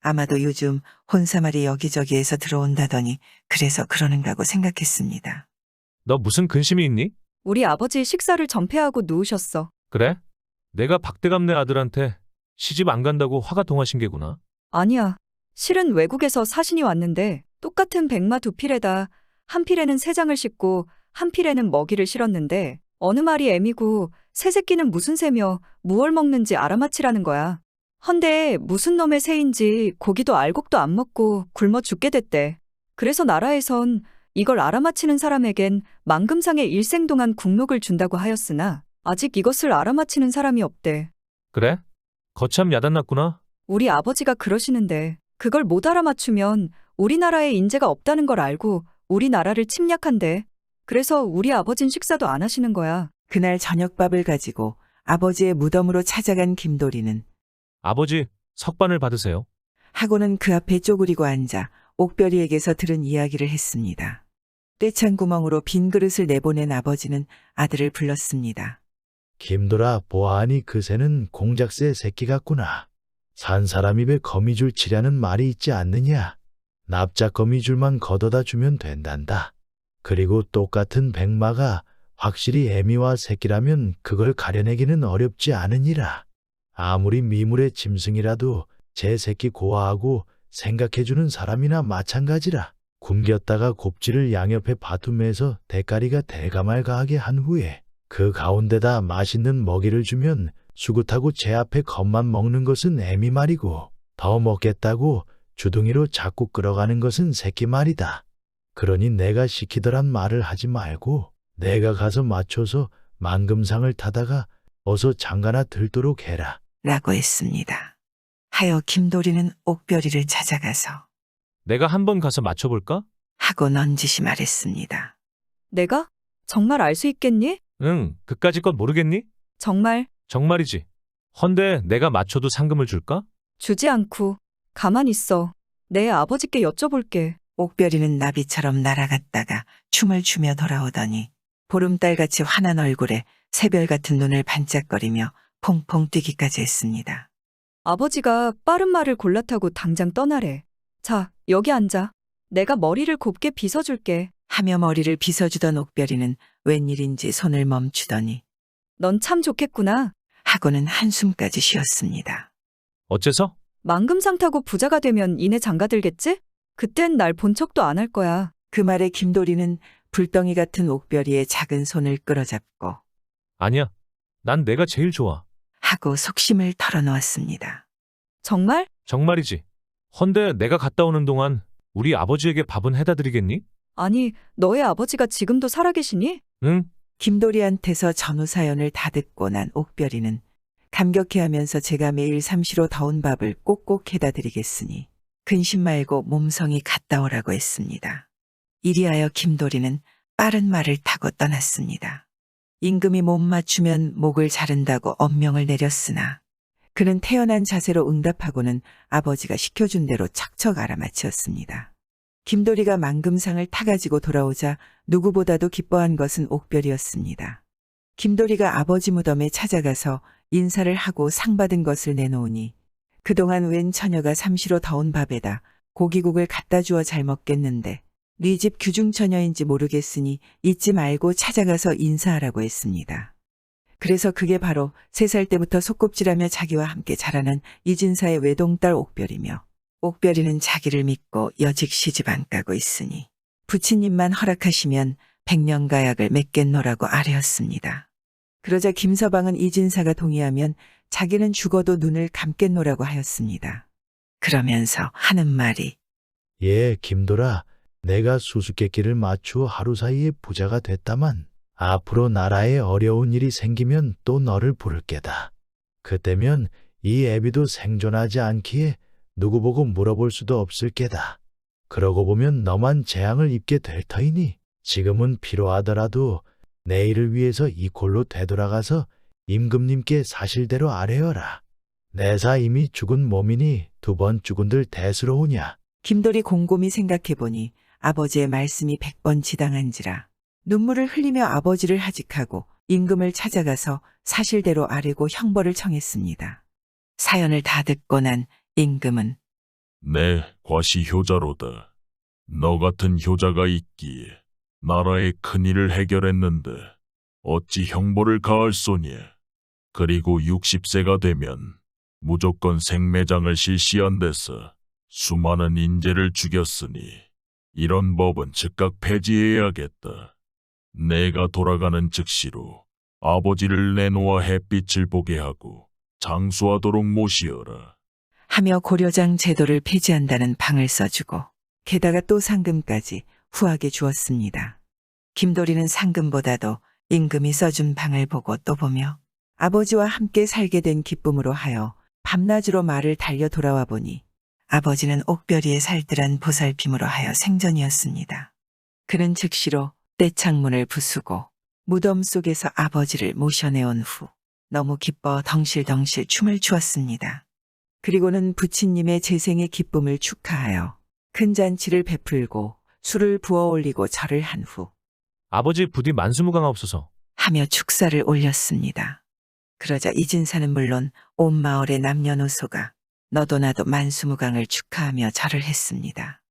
아마도 요즘 혼사말이 여기저기에서 들어온다더니 그래서 그러는가고 생각했습니다. 너 무슨 근심이 있니? 우리 아버지 식사를 전폐하고 누우셨어. 그래? 내가 박대감네 아들한테 시집 안 간다고 화가 동하신 게구나. 아니야. 실은 외국에서 사신이 왔는데 똑같은 백마 두 필에다 한 필에는 새장을 싣고 한 필에는 먹이를 실었는데 어느 말이 애미고 새 새끼는 무슨 새며 무얼 먹는지 알아맞히라는 거야. 헌데 무슨 놈의 새인지 고기도 알곡도 안 먹고 굶어 죽게 됐대. 그래서 나라에선 이걸 알아맞히는 사람에겐 만금상의 일생 동안 국록을 준다고 하였으나 아직 이것을 알아맞히는 사람이 없대. 그래? 거참 야단났구나. 우리 아버지가 그러시는데 그걸 못 알아맞추면 우리나라에 인재가 없다는 걸 알고 우리나라를 침략한대. 그래서 우리 아버진 식사도 안 하시는 거야. 그날 저녁밥을 가지고 아버지의 무덤으로 찾아간 김도리는 아버지, 석반을 받으세요. 하고는 그 앞에 쪼그리고 앉아 옥별이에게서 들은 이야기를 했습니다. 떼창 구멍으로 빈 그릇을 내보낸 아버지는 아들을 불렀습니다. 김돌아, 보아하니 그 새는 공작새 새끼 같구나. 산 사람 입에 거미줄 치려는 말이 있지 않느냐. 납작 거미줄만 걷어다 주면 된단다. 그리고 똑같은 백마가 확실히 애미와 새끼라면 그걸 가려내기는 어렵지 않으니라. 아무리 미물의 짐승이라도 제 새끼 고아하고 생각해주는 사람이나 마찬가지라. 굶겼다가 곱지를 양옆에 바툼에서 대가리가 대가말가하게 한 후에 그 가운데다 맛있는 먹이를 주면 수굿하고 제 앞에 겁만 먹는 것은 애미 말이고 더 먹겠다고 주둥이로 자꾸 끌어가는 것은 새끼 말이다. 그러니 내가 시키더란 말을 하지 말고 내가 가서 맞춰서 만금상을 타다가 어서 장가나 들도록 해라. 라고 했습니다. 하여 김도리는 옥별이를 찾아가서 내가 한번 가서 맞춰볼까? 하고 넌지시 말했습니다. 내가? 정말 알 수 있겠니? 응, 그까짓 건 모르겠니? 정말 정말이지. 헌데 내가 맞춰도 상금을 줄까? 주지 않고 가만 있어. 내 아버지께 여쭤볼게. 옥별이는 나비처럼 날아갔다가 춤을 추며 돌아오더니 보름달같이 환한 얼굴에 새별 같은 눈을 반짝거리며 퐁퐁 뛰기까지 했습니다. 아버지가 빠른 말을 골라 타고 당장 떠나래. 자, 여기 앉아. 내가 머리를 곱게 빗어줄게. 하며 머리를 빗어주던 옥별이는 웬일인지 손을 멈추더니 넌 참 좋겠구나. 하고는 한숨까지 쉬었습니다. 어째서? 만금상 타고 부자가 되면 이내 장가들겠지? 그땐 날 본 척도 안 할 거야. 그 말에 김도리는 불덩이 같은 옥별이의 작은 손을 끌어잡고 아니야. 난 내가 제일 좋아. 하고 속심을 털어놓았습니다. 정말? 정말이지. 헌데 내가 갔다 오는 동안 우리 아버지에게 밥은 해다 드리겠니? 아니, 너의 아버지가 지금도 살아계시니? 응. 김도리한테서 전후 사연을 다 듣고 난 옥별이는 감격해하면서 제가 매일 삼시로 더운 밥을 꼭꼭 해다 드리겠으니 근심 말고 몸성이 갔다 오라고 했습니다. 이리하여 김도리는 빠른 말을 타고 떠났습니다. 임금이 못 맞추면 목을 자른다고 엄명을 내렸으나 그는 태연한 자세로 응답하고는 아버지가 시켜준 대로 척척 알아맞혔습니다. 김도리가 만금상을 타가지고 돌아오자 누구보다도 기뻐한 것은 옥별이었습니다. 김도리가 아버지 무덤에 찾아가서 인사를 하고 상 받은 것을 내놓으니 그동안 웬 처녀가 삼시로 더운 밥에다 고기국을 갖다 주어 잘 먹겠는데 네 집 규중처녀인지 모르겠으니 잊지 말고 찾아가서 인사하라고 했습니다. 그래서 그게 바로 3살 때부터 소꿉질하며 자기와 함께 자라는 이진사의 외동딸 옥별이며 옥별이는 자기를 믿고 여직 시집 안 가고 있으니 부친님만 허락하시면 백년가약을 맺겠노라고 아뢰었습니다. 그러자 김서방은 이진사가 동의하면 자기는 죽어도 눈을 감겠노라고 하였습니다. 그러면서 하는 말이 예, 김돌아, 내가 수수께끼를 맞추어 하루 사이에 부자가 됐다만 앞으로 나라에 어려운 일이 생기면 또 너를 부를 게다. 그때면 이 애비도 생존하지 않기에 누구 보고 물어볼 수도 없을 게다. 그러고 보면 너만 재앙을 입게 될 터이니 지금은 필요하더라도 내일을 위해서 이 골로 되돌아가서 임금님께 사실대로 아뢰어라. 내사 이미 죽은 몸이니 2번 죽은들 대수로우냐. 김돌이 곰곰이 생각해보니 아버지의 말씀이 100번 지당한지라 눈물을 흘리며 아버지를 하직하고 임금을 찾아가서 사실대로 아뢰고 형벌을 청했습니다. 사연을 다 듣고 난 임금은 내 과시 효자로다. 너 같은 효자가 있기에 나라의 큰일을 해결했는데 어찌 형벌을 가할 소냐. 그리고 60세가 되면 무조건 생매장을 실시한 데서 수많은 인재를 죽였으니 이런 법은 즉각 폐지해야겠다. 내가 돌아가는 즉시로 아버지를 내놓아 햇빛을 보게 하고 장수하도록 모시어라. 하며 고려장 제도를 폐지한다는 방을 써주고 게다가 또 상금까지 후하게 주었습니다. 김돌이는 상금보다도 임금이 써준 방을 보고 또 보며 아버지와 함께 살게 된 기쁨으로 하여 밤낮으로 말을 달려 돌아와 보니 아버지는 옥별이의 살뜰한 보살핌으로 하여 생전이었습니다. 그는 즉시로 떼창문을 부수고 무덤 속에서 아버지를 모셔내온 후 너무 기뻐 덩실덩실 춤을 추었습니다. 그리고는 부친님의 재생의 기쁨을 축하하여 큰 잔치를 베풀고 술을 부어 올리고 절을 한 후 아버지 부디 만수무강하옵소서. 하며 축사를 올렸습니다. 그러자 이진사는 물론 온 마을의 남녀노소가 너도 나도 만수무강을 축하하며 절을 했습니다.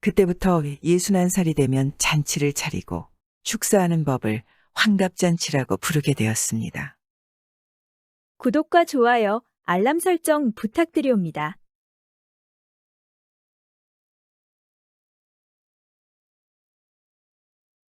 그때부터 61살이 되면 잔치를 차리고 축사하는 법을 환갑잔치라고 부르게 되었습니다. 구독과 좋아요, 알람 설정 부탁드리옵니다.